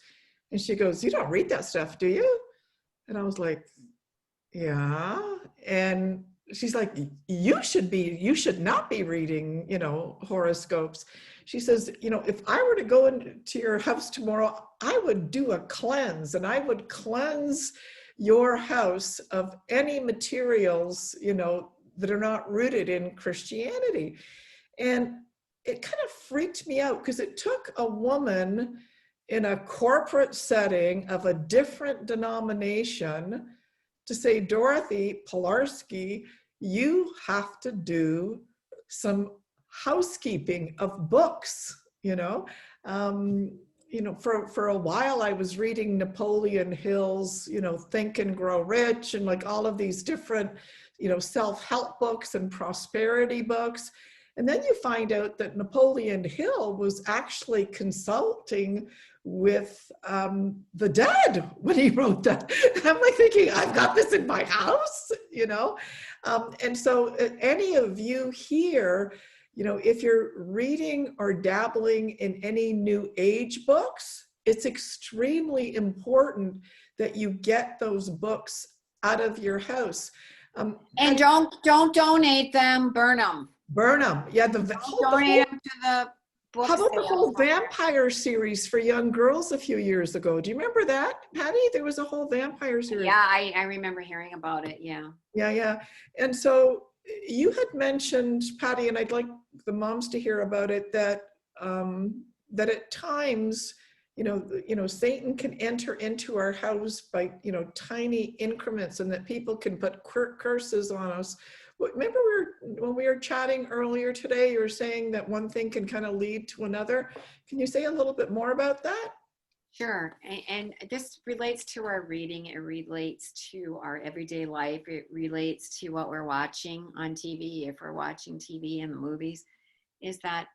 A: And she goes, "You don't read that stuff, do you?" And I was like, "Yeah." And she's like, you should not be reading, horoscopes." She says, "If I were to go into your house tomorrow, I would do a cleanse, and I would cleanse your house of any materials, that are not rooted in Christianity." And it kind of freaked me out because it took a woman in a corporate setting of a different denomination to say, "Dorothy Pilarski, you have to do some housekeeping of books." For a while I was reading Napoleon Hill's, Think and Grow Rich, and like all of these different, self-help books and prosperity books. And then you find out that Napoleon Hill was actually consulting with the dead when he wrote that. And I'm like thinking, I've got this in my house, And so any of you here, if you're reading or dabbling in any new age books, it's extremely important that you get those books out of your house.
B: And don't donate them, burn them.
A: Burn them. Yeah,
B: donate them to the book.
A: How about the whole vampire series for young girls a few years ago? Do you remember that, Patti? There was a whole vampire series.
B: Yeah, I remember hearing about it. Yeah.
A: Yeah. And so you had mentioned, Patti, and I'd like the moms to hear about it, that that at times, Satan can enter into our house by, tiny increments, and that people can put curses on us. Remember when we were chatting earlier today, you were saying that one thing can kind of lead to another. Can you say a little bit more about that?
B: Sure. And this relates to our reading. It relates to our everyday life. It relates to what we're watching on TV. If we're watching TV and the movies, is that,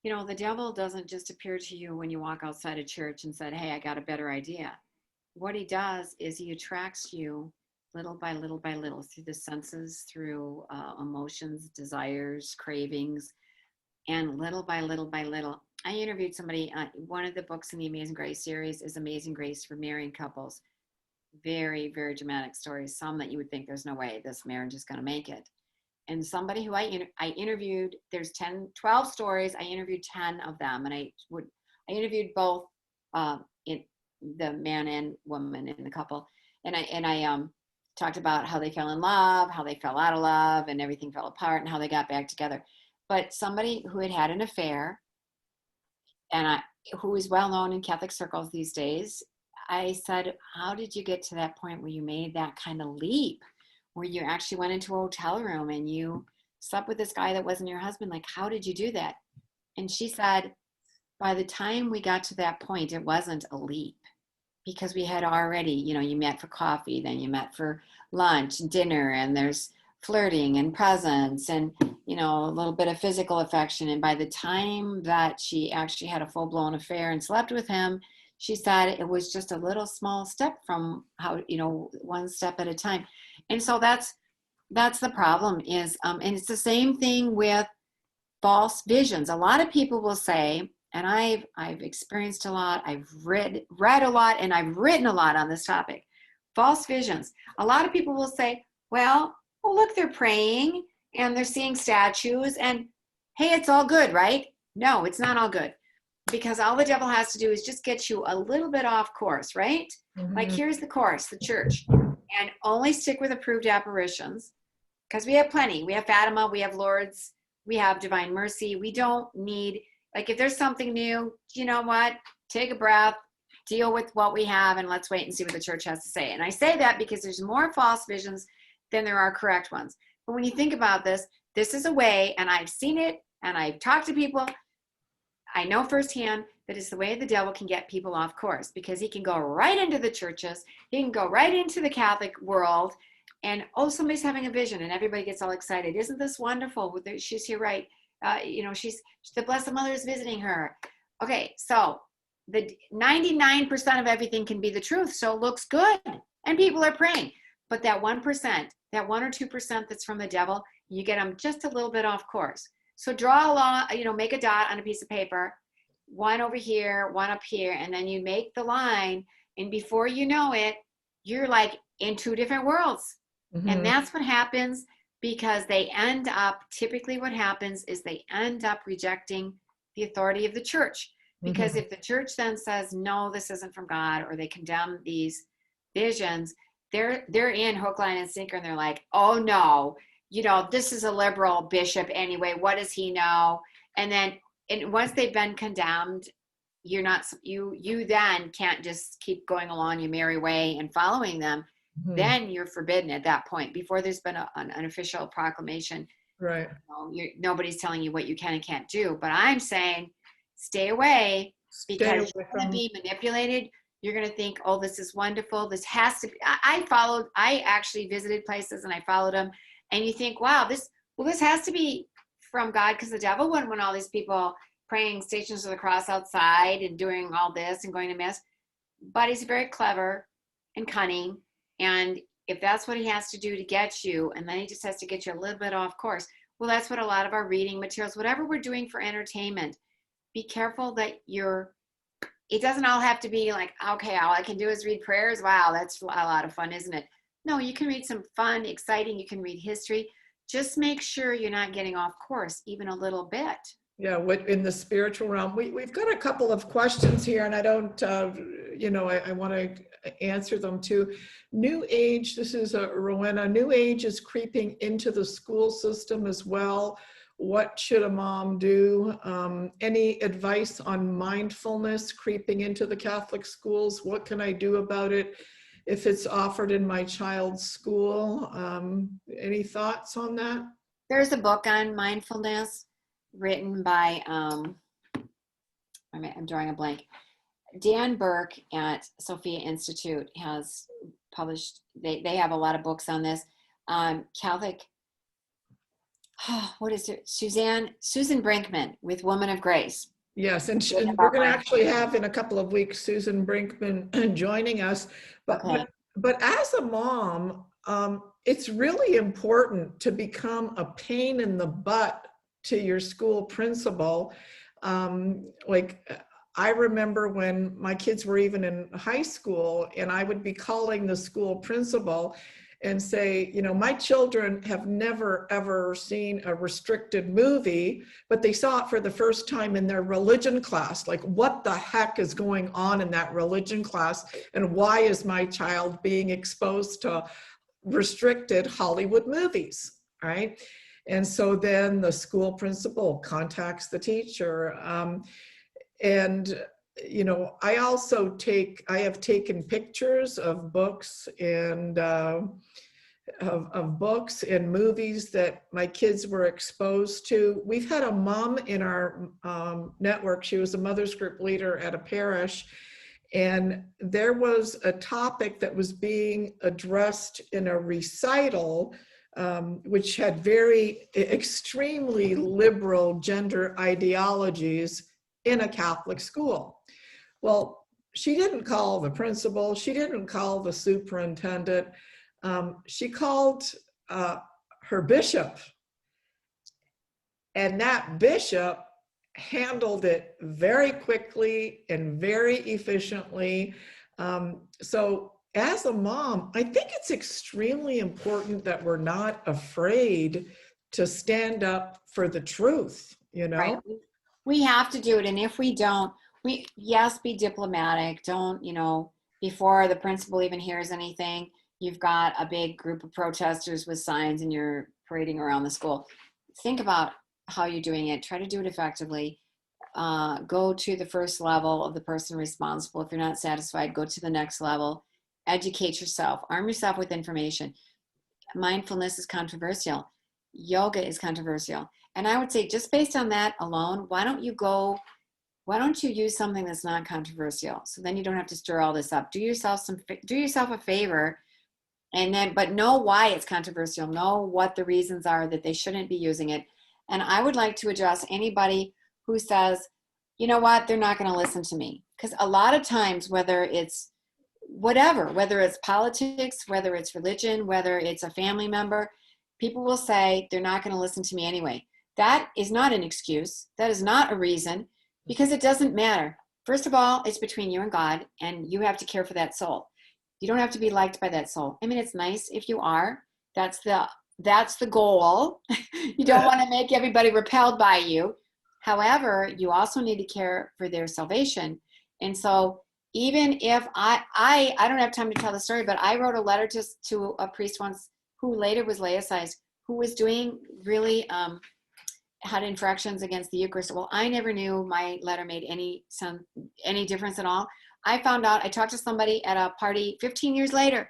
B: the devil doesn't just appear to you when you walk outside a church and said, "Hey, I got a better idea." What he does is he attracts you little by little by little through the senses, through emotions, desires, cravings, and little by little by little. I interviewed somebody, one of the books in the Amazing Grace series is Amazing Grace for married couples. Very, very dramatic stories. Some that you would think there's no way this marriage is going to make it. And somebody who I interviewed, there's 12 stories. I interviewed 10 of them. And I interviewed both the man and woman in the couple. And I talked about how they fell in love, how they fell out of love, and everything fell apart, and how they got back together. But somebody who had an affair, and who is well known in Catholic circles these days, I said, "How did you get to that point where you made that kind of leap, where you actually went into a hotel room and you slept with this guy that wasn't your husband? Like, how did you do that?" And she said, "By the time we got to that point, it wasn't a leap, because we had already, you met for coffee, then you met for lunch, dinner, and there's flirting and presents and, a little bit of physical affection. And by the time that she actually had a full-blown affair and slept with him, she said it was just a little small step from how, one step at a time." And so that's the problem is, and it's the same thing with false visions. A lot of people will say, and I've experienced a lot, I've read a lot, and I've written a lot on this topic. False visions. A lot of people will say, well, look, they're praying and they're seeing statues, and hey, it's all good, right? No, it's not all good, because all the devil has to do is just get you a little bit off course, right? Mm-hmm. Like, here's the course, the church, and only stick with approved apparitions, because we have plenty. We have Fatima, we have Lourdes, we have Divine Mercy. We don't need, like, if there's something new, you know what? Take a breath, deal with what we have, and let's wait and see what the church has to say. And I say that because there's more false visions than there are correct ones. But when you think about this, this is a way, and I've seen it, and I've talked to people, I know firsthand that it's the way the devil can get people off course, because he can go right into the churches, he can go right into the Catholic world, and somebody's having a vision, and everybody gets all excited. Isn't this wonderful? She's here, right? She's the Blessed Mother is visiting her. Okay, so the 99% of everything can be the truth, so it looks good, and people are praying. But that 1%, that 1 or 2% that's from the devil, you get them just a little bit off course. So draw a line, make a dot on a piece of paper, one over here, one up here, and then you make the line. And before you know it, you're like in two different worlds.
A: Mm-hmm.
B: And that's what happens, because typically what happens is they end up rejecting the authority of the church. Because
A: Mm-hmm.
B: if the church then says, no, this isn't from God, or they condemn these visions, they're in hook, line, and sinker, and they're like, oh no, this is a liberal bishop anyway, what does he know? And once they've been condemned, you then can't just keep going along your merry way and following them.
A: Mm-hmm.
B: Then you're forbidden at that point, before there's been an official proclamation.
A: Right.
B: Nobody's telling you what you can and can't do. But I'm saying stay away, because you're going to be manipulated. You're going to think, oh, this is wonderful. This has to be. I actually visited places and I followed them. And you think, wow, this has to be from God, because the devil wouldn't want all these people praying Stations of the Cross outside and doing all this and going to mass. But he's very clever and cunning. And if that's what he has to do to get you, and then he just has to get you a little bit off course. Well, that's what a lot of our reading materials, whatever we're doing for entertainment, be careful that it doesn't all have to be like, okay, all I can do is read prayers. Wow, that's a lot of fun, isn't it? No, you can read some fun, exciting, you can read history. Just make sure you're not getting off course even a little bit.
A: Yeah, in the spiritual realm, we've got a couple of questions here, and I don't, I want to answer them too. New Age, this is Rowena, New Age is creeping into the school system as well. What should a mom do? Any advice on mindfulness creeping into the Catholic schools? What can I do about it if it's offered in my child's school? Any thoughts on that?
B: There's a book on mindfulness written by, I'm drawing a blank. Dan Burke at Sophia Institute has published, they have a lot of books on this. Catholic, what is it? Susan Brinkman with Woman of Grace.
A: Yes, and we're going to actually have in a couple of weeks Susan Brinkman joining us. But as a mom, it's really important to become a pain in the butt to your school principal. I remember when my kids were even in high school, and I would be calling the school principal and say, my children have never, ever seen a restricted movie, but they saw it for the first time in their religion class. Like, what the heck is going on in that religion class? And why is my child being exposed to restricted Hollywood movies, right? And so then the school principal contacts the teacher. I have taken pictures of books and of books and movies that my kids were exposed to. We've had a mom in our network. She was a mother's group leader at a parish, and there was a topic that was being addressed in a recital, which had extremely liberal gender ideologies in a Catholic school. Well, she didn't call the principal. She didn't call the superintendent. She called her bishop. And that bishop handled it very quickly and very efficiently. So as a mom, I think it's extremely important that we're not afraid to stand up for the truth,
B: Right. We have to do it. And if we don't, be diplomatic. Don't, before the principal even hears anything, you've got a big group of protesters with signs and you're parading around the school. Think about how you're doing it. Try to do it effectively. Go to the first level of the person responsible. If you're not satisfied, go to the next level. Educate yourself. Arm yourself with information. Mindfulness is controversial. Yoga is controversial. And I would say, just based on that alone, why don't you use something that's not controversial? So then you don't have to stir all this up. Do yourself a favor, but know why it's controversial. Know what the reasons are that they shouldn't be using it. And I would like to address anybody who says, you know what, they're not going to listen to me. Because a lot of times, whether it's politics, whether it's religion, whether it's a family member, people will say they're not going to listen to me anyway. That is not an excuse. That is not a reason, because it doesn't matter. First of all, it's between you and God, and you have to care for that soul. You don't have to be liked by that soul. I mean, it's nice if you are. That's the goal. You don't want to make everybody repelled by you. However, you also need to care for their salvation. And so even if I don't have time to tell the story, but I wrote a letter to a priest once who later was laicized, who was doing really had infractions against the Eucharist. Well, I never knew my letter made any difference at all. I found out, I talked to somebody at a party 15 years later,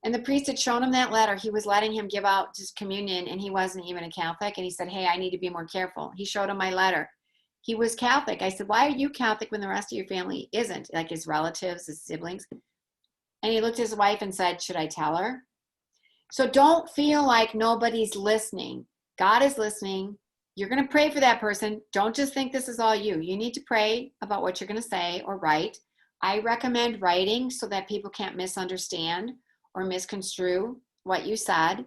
B: and the priest had shown him that letter. He was letting him give out just communion, and he wasn't even a Catholic. And he said, hey, I need to be more careful. He showed him my letter. He was Catholic. I said, why are you Catholic when the rest of your family isn't? Like his relatives, his siblings. And he looked at his wife and said, should I tell her? So don't feel like nobody's listening. God is listening. You're going to pray for that person. Don't just think this is all you. You need to pray about what you're going to say or write. I recommend writing so that people can't misunderstand or misconstrue what you said.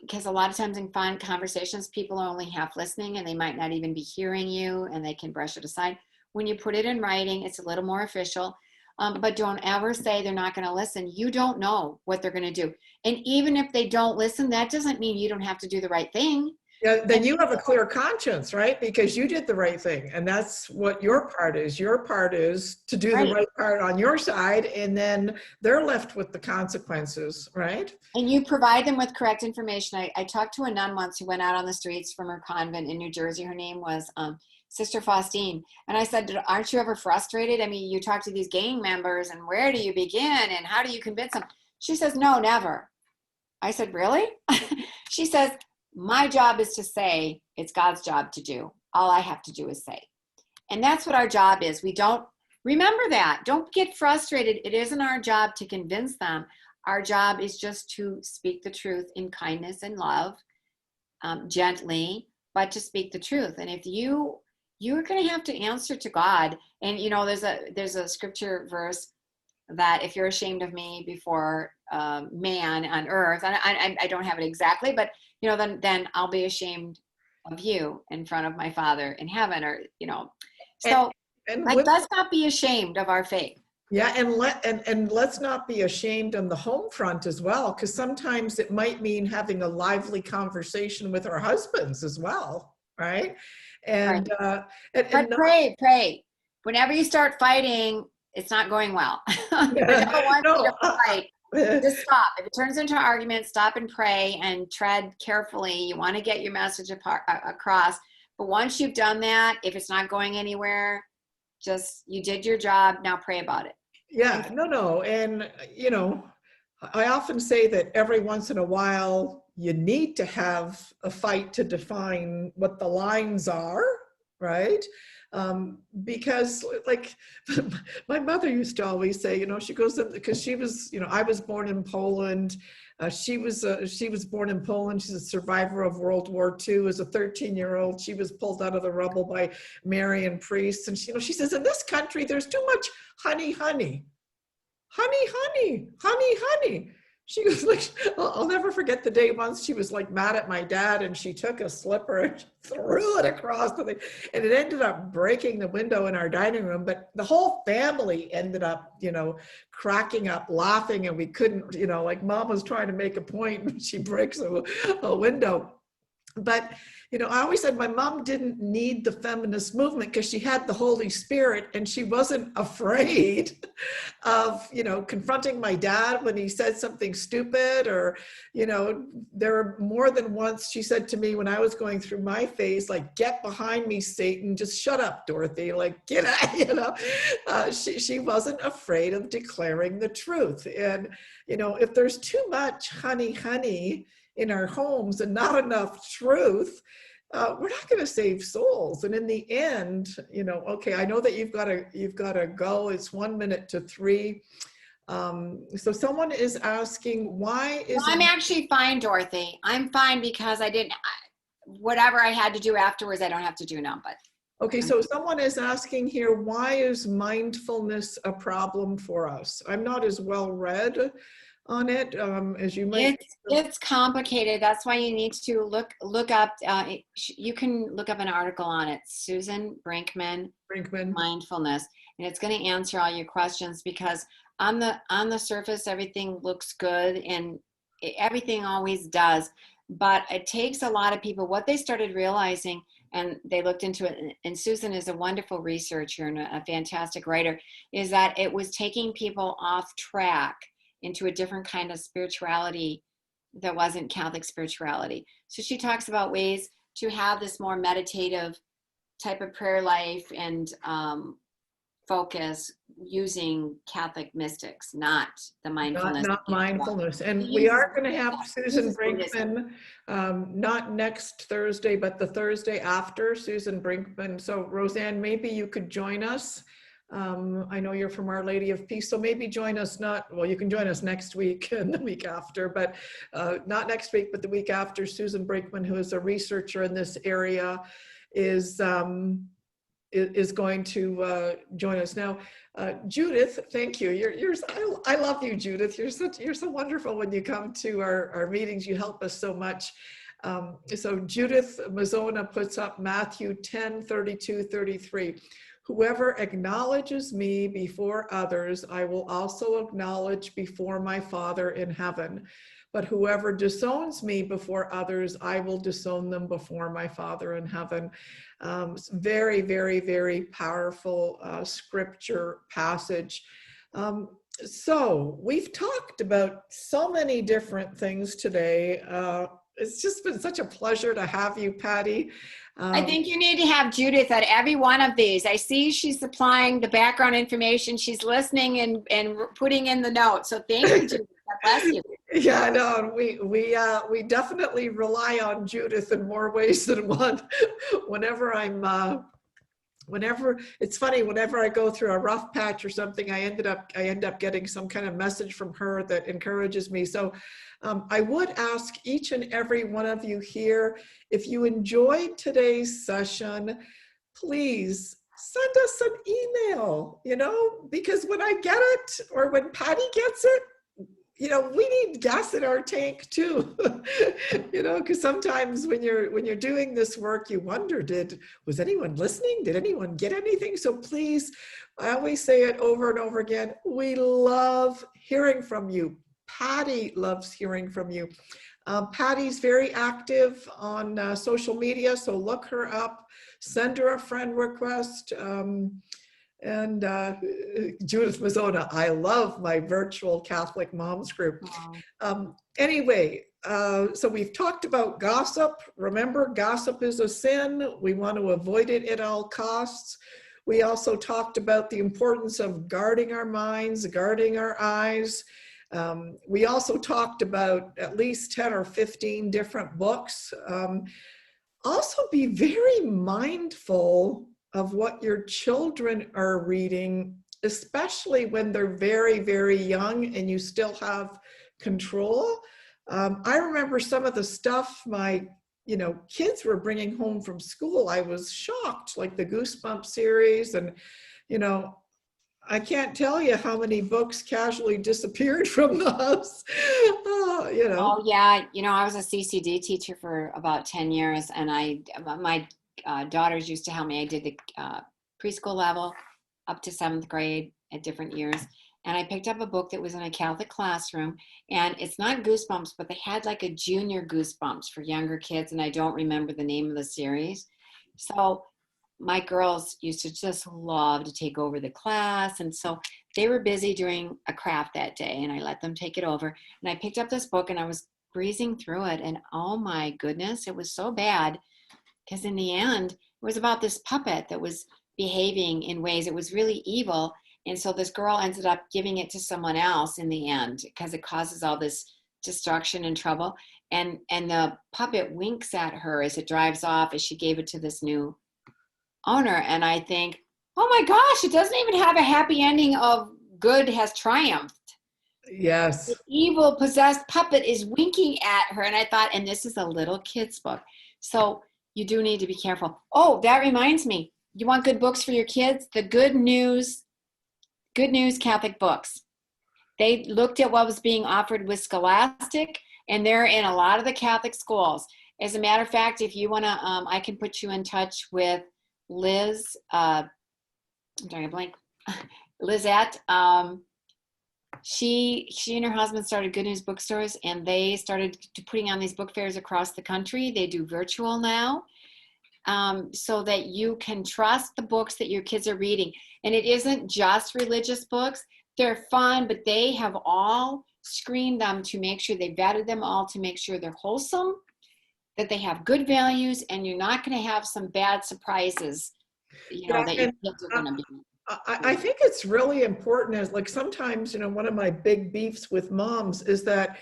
B: Because a lot of times in fun conversations, people are only half listening and they might not even be hearing you, and they can brush it aside. When you put it in writing, it's a little more official. But don't ever say they're not going to listen. You don't know what they're going to do. And even if they don't listen, that doesn't mean you don't have to do the right thing.
A: Yeah, then you have a clear conscience, right? Because you did the right thing. And that's what your part is. Your part is to do the right part on your side, and then they're left with the consequences, right?
B: And you provide them with correct information. I talked to a nun once who went out on the streets from her convent in New Jersey. Her name was Sister Faustine. And I said, aren't you ever frustrated? I mean, you talk to these gang members, and where do you begin? And how do you convince them? She says, no, never. I said, really? She says, my job is to say, it's God's job to do. All I have to do is say. And that's what our job is. We don't remember that. Don't get frustrated. It isn't our job to convince them. Our job is just to speak the truth in kindness and love, gently, but to speak the truth. And if you're going to have to answer to God. And you know, there's a scripture verse that if you're ashamed of me before man on earth, and I don't have it exactly, but you know, then I'll be ashamed of you in front of my Father in heaven, or you know. So let's not be ashamed of our faith.
A: Yeah, and let's not be ashamed on the home front as well, because sometimes it might mean having a lively conversation with our husbands as well, right? And
B: right. But pray. Whenever you start fighting, it's not going well. The devil wants you to fight. Just stop. If it turns into an argument, stop and pray and tread carefully. You want to get your message across. But once you've done that, if it's not going anywhere, just you did your job. Now pray about it.
A: Yeah, no. And, you know, I often say that every once in a while, you need to have a fight to define what the lines are, right? Because like my mother used to always say, you know, she goes, because she was, you know, I was born in Poland. She was born in Poland. She's a survivor of World War II. As a 13-year-old, she was pulled out of the rubble by Marian priests. And she, you know, she says, in this country, there's too much honey. She goes like, I'll never forget the day once she was like mad at my dad, and she took a slipper and threw it across the thing, and it ended up breaking the window in our dining room. But the whole family ended up, you know, cracking up, laughing, and we couldn't, you know, like mom was trying to make a point and she breaks a window. But, you know, I always said my mom didn't need the feminist movement because she had the Holy Spirit, and she wasn't afraid of, you know, confronting my dad when he said something stupid. Or, you know, there were more than once she said to me when I was going through my phase, like, get behind me, Satan, just shut up, Dorothy, like, get out, you know. She wasn't afraid of declaring the truth. And, you know, if there's too much honey in our homes and not enough truth, we're not going to save souls. And in the end, you know, okay, I know that you've got to go. It's 1 minute to 3. So someone is asking, why is
B: I'm actually fine, Dorothy. I'm fine because whatever I had to do afterwards, I don't have to do now. But
A: okay, so someone is asking here, why is mindfulness a problem for us? I'm not as well read on it, as you might.
B: It's complicated. That's why you need to look up. You can look up an article on it. Susan Brinkman, mindfulness, and it's going to answer all your questions, because on the surface everything looks good, and everything always does, but it takes a lot of people. What they started realizing, and they looked into it, and Susan is a wonderful researcher and a fantastic writer, is that it was taking people off track into a different kind of spirituality that wasn't Catholic spirituality. So she talks about ways to have this more meditative type of prayer life and focus using Catholic mystics, not the mindfulness.
A: Not mindfulness. And we are going to have Susan Brinkman, not next Thursday, but the Thursday after, Susan Brinkman. So Roseanne, maybe you could join us. I know you're from Our Lady of Peace, so maybe join us, you can join us next week and the week after, but not next week, but the week after. Susan Brinkman, who is a researcher in this area, is going to join us. Now, Judith, thank you. I love you, Judith. You're so wonderful when you come to our meetings. You help us so much. So Judith Mazzona puts up Matthew 10:32-33. Whoever acknowledges me before others, I will also acknowledge before my Father in heaven. But whoever disowns me before others, I will disown them before my Father in heaven. Very, very, very powerful scripture passage. So we've talked about so many different things today. It's just been such a pleasure to have you, Patti.
B: I think you need to have Judith at every one of these. I see she's supplying the background information. She's listening and putting in the notes. So thank you, Judith. God bless you.
A: Yeah, no, we definitely rely on Judith in more ways than one. Whenever it's funny, whenever I go through a rough patch or something, I end up getting some kind of message from her that encourages me. So I would ask each and every one of you here, if you enjoyed today's session, please send us an email, because when I get it, or when Patti gets it, we need gas in our tank too, because sometimes when you're doing this work, you wonder, was anyone listening? Did anyone get anything? So please, I always say it over and over again, we love hearing from you. Patti loves hearing from you. Patti's very active on social media, so look her up, send her a friend request. And Judith Mazzona, I love my virtual Catholic moms group. Anyway, so we've talked about gossip. Remember, gossip is a sin. We want to avoid it at all costs. We also talked about the importance of guarding our minds, guarding our eyes. We also talked about at least 10 or 15 different books. Also be very mindful of what your children are reading, especially when they're very, very young and you still have control. I remember some of the stuff my kids were bringing home from school. I was shocked, like the Goosebumps series, and I can't tell you how many books casually disappeared from the house. Oh
B: yeah, I was a CCD teacher for about 10 years, and my daughters used to help me. I did the preschool level up to 7th grade at different years. And I picked up a book that was in a Catholic classroom, and it's not Goosebumps, but they had like a junior Goosebumps for younger kids. And I don't remember the name of the series. So my girls used to just love to take over the class. And so they were busy doing a craft that day, and I let them take it over. And I picked up this book and I was breezing through it. And oh my goodness, it was so bad. Because in the end, it was about this puppet that was behaving in ways that was really evil. And so this girl ended up giving it to someone else in the end, because it causes all this destruction and trouble. And the puppet winks at her as it drives off, as she gave it to this new owner. And I think, oh my gosh, it doesn't even have a happy ending of good has triumphed.
A: Yes.
B: The evil possessed puppet is winking at her. And I thought, and this is a little kid's book. So you do need to be careful. Oh, that reminds me. You want good books for your kids? The Good News Catholic books. They looked at what was being offered with Scholastic, and they're in a lot of the Catholic schools. As a matter of fact, if you want to, I can put you in touch with Liz. I'm drawing a blank. Lizette. She and her husband started Good News Bookstores, and they started putting on these book fairs across the country. They do virtual now, so that you can trust the books that your kids are reading. And it isn't just religious books. They're fun, but they have all screened them to make sure they vetted them all to make sure they're wholesome, that they have good values, and you're not going to have some bad surprises, that your kids are going to be.
A: I think it's really important, as like sometimes, one of my big beefs with moms is that,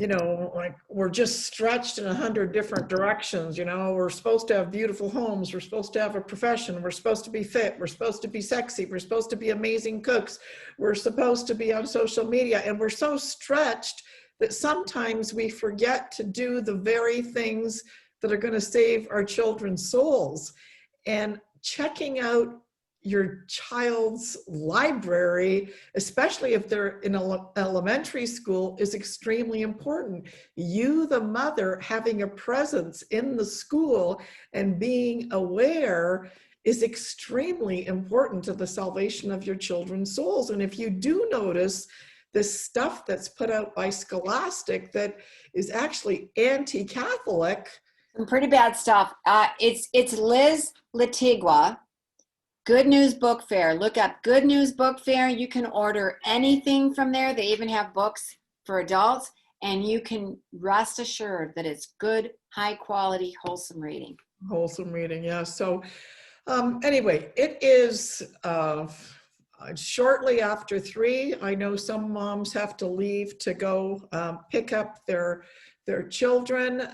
A: like we're just stretched in 100 different directions. We're supposed to have beautiful homes. We're supposed to have a profession. We're supposed to be fit. We're supposed to be sexy. We're supposed to be amazing cooks. We're supposed to be on social media. And we're so stretched that sometimes we forget to do the very things that are going to save our children's souls. And checking out your child's library, especially if they're in elementary school, is extremely important. You, the mother, having a presence in the school and being aware is extremely important to the salvation of your children's souls. And if you do notice this stuff that's put out by Scholastic that is actually anti-Catholic.
B: Some pretty bad stuff. It's Liz Latigua. Good News Book Fair. Look up Good News Book Fair. You can order anything from there. They even have books for adults, and you can rest assured that it's good, high quality, wholesome reading.
A: Wholesome reading, yeah. So anyway, it is shortly after 3. I know some moms have to leave to go pick up their children.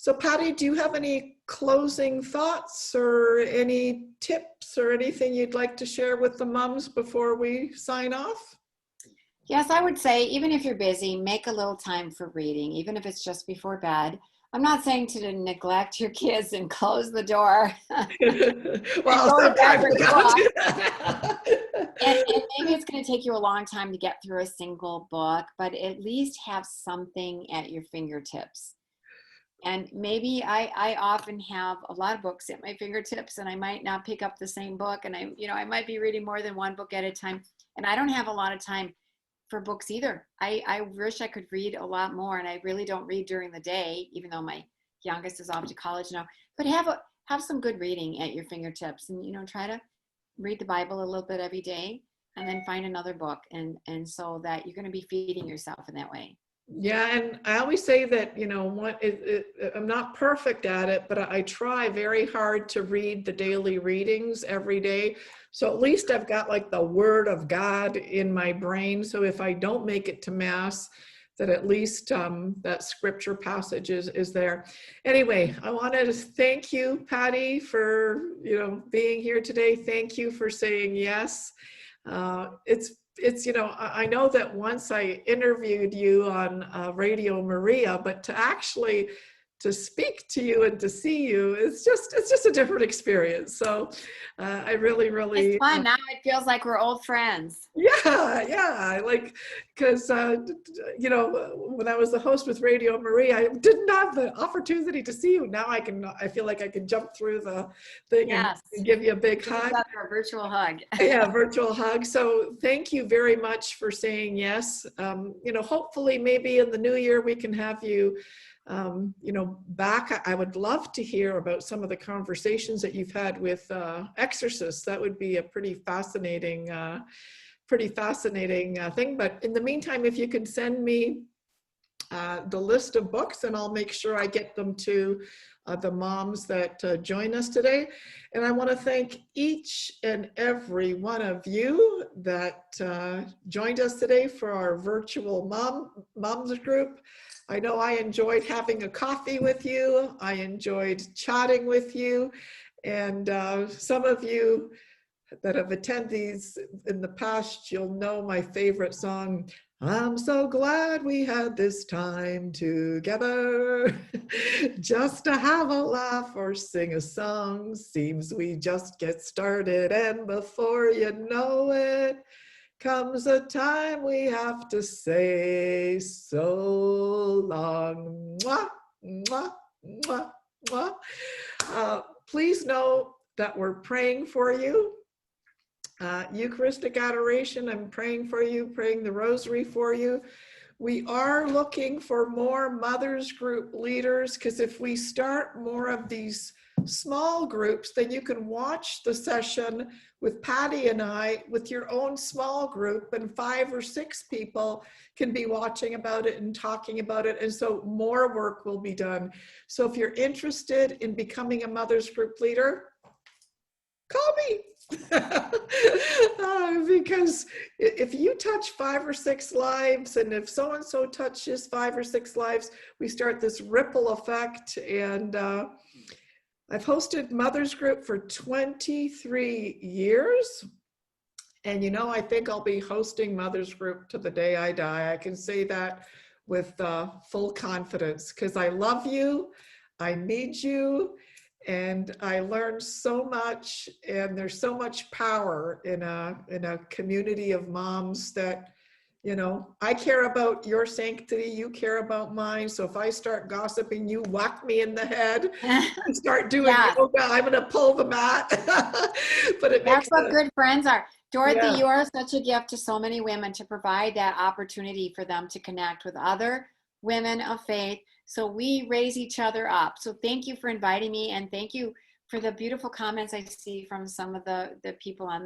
A: So Patti, do you have any closing thoughts or any tips or anything you'd like to share with the moms before we sign off?
B: Yes, I would say, even if you're busy, make a little time for reading, even if it's just before bed. I'm not saying to neglect your kids and close the door.
A: Well, sometimes we gotta do
B: that. And maybe it's going to take you a long time to get through a single book, but at least have something at your fingertips. And maybe I often have a lot of books at my fingertips, and I might not pick up the same book, and I might be reading more than one book at a time, and I don't have a lot of time for books either. I wish I could read a lot more, and I really don't read during the day, even though my youngest is off to college now. But have some good reading at your fingertips, and try to read the Bible a little bit every day, and then find another book, and so that you're going to be feeding yourself in that way.
A: Yeah, and I always say that, I'm not perfect at it, but I try very hard to read the daily readings every day. So at least I've got like the Word of God in my brain. So if I don't make it to Mass, that at least that scripture passage is there. Anyway, I wanted to thank you, Patti, for being here today. Thank you for saying yes. It's I know that once I interviewed you on Radio Maria, but to speak to you and to see you, it's just a different experience. So I really
B: it's fun. Now it feels like we're old friends.
A: Yeah, like, because when I was the host with Radio Maria, I didn't have the opportunity to see you. Now I feel like I can jump through the thing.
B: Yes.
A: And give you a big hug.
B: A virtual hug.
A: Yeah, virtual hug. So thank you very much for saying yes. Hopefully maybe in the new year we can have you back. I would love to hear about some of the conversations that you've had with exorcists. That would be a pretty fascinating thing. But in the meantime, if you could send me the list of books, and I'll make sure I get them to the moms that join us today. And I want to thank each and every one of you that joined us today for our virtual moms group. I know I enjoyed having a coffee with you. I enjoyed chatting with you. And some of you that have attended these in the past, you'll know my favorite song, I'm so glad we had this time together, just to have a laugh or sing a song. Seems we just get started, and before you know it, comes a time we have to say so long. Mwah, mwah, mwah, mwah. Please know that we're praying for you. Eucharistic adoration, I'm praying for you, praying the rosary for you. We are looking for more mothers group leaders, because if we start more of these small groups, then you can watch the session with Patti and I with your own small group, and 5 or 6 people can be watching about it and talking about it. And so more work will be done. So if you're interested in becoming a mothers group leader, call me. Because if you touch 5 or 6 lives, and if so-and-so touches 5 or 6 lives, we start this ripple effect. And I've hosted mothers group for 23 years. And I think I'll be hosting mothers group to the day I die. I can say that with full confidence, because I love you, I need you, and I learned so much, and there's so much power in a community of moms that, I care about your sanctity, you care about mine. So if I start gossiping, you whack me in the head and start doing yoga, I'm going to pull the mat. But it
B: That's
A: makes
B: what good friends are. Dorothy,
A: Yeah.
B: you are such a gift to so many women, to provide that opportunity for them to connect with other women of faith. So we raise each other up. So thank you for inviting me, and thank you for the beautiful comments I see from some of the people on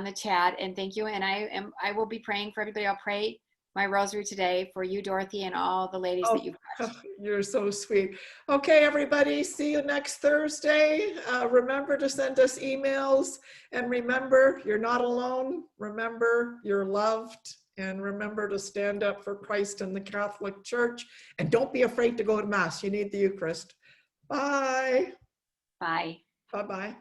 B: the chat. And thank you. And I will be praying for everybody. I'll pray my rosary today for you, Dorothy, and all the ladies that you've touched.
A: You're so sweet. Okay, everybody, see you next Thursday. Remember to send us emails, and remember, you're not alone. Remember, you're loved, and remember to stand up for Christ and the Catholic Church, and don't be afraid to go to Mass. You need the Eucharist. Bye.
B: Bye.
A: Bye-bye.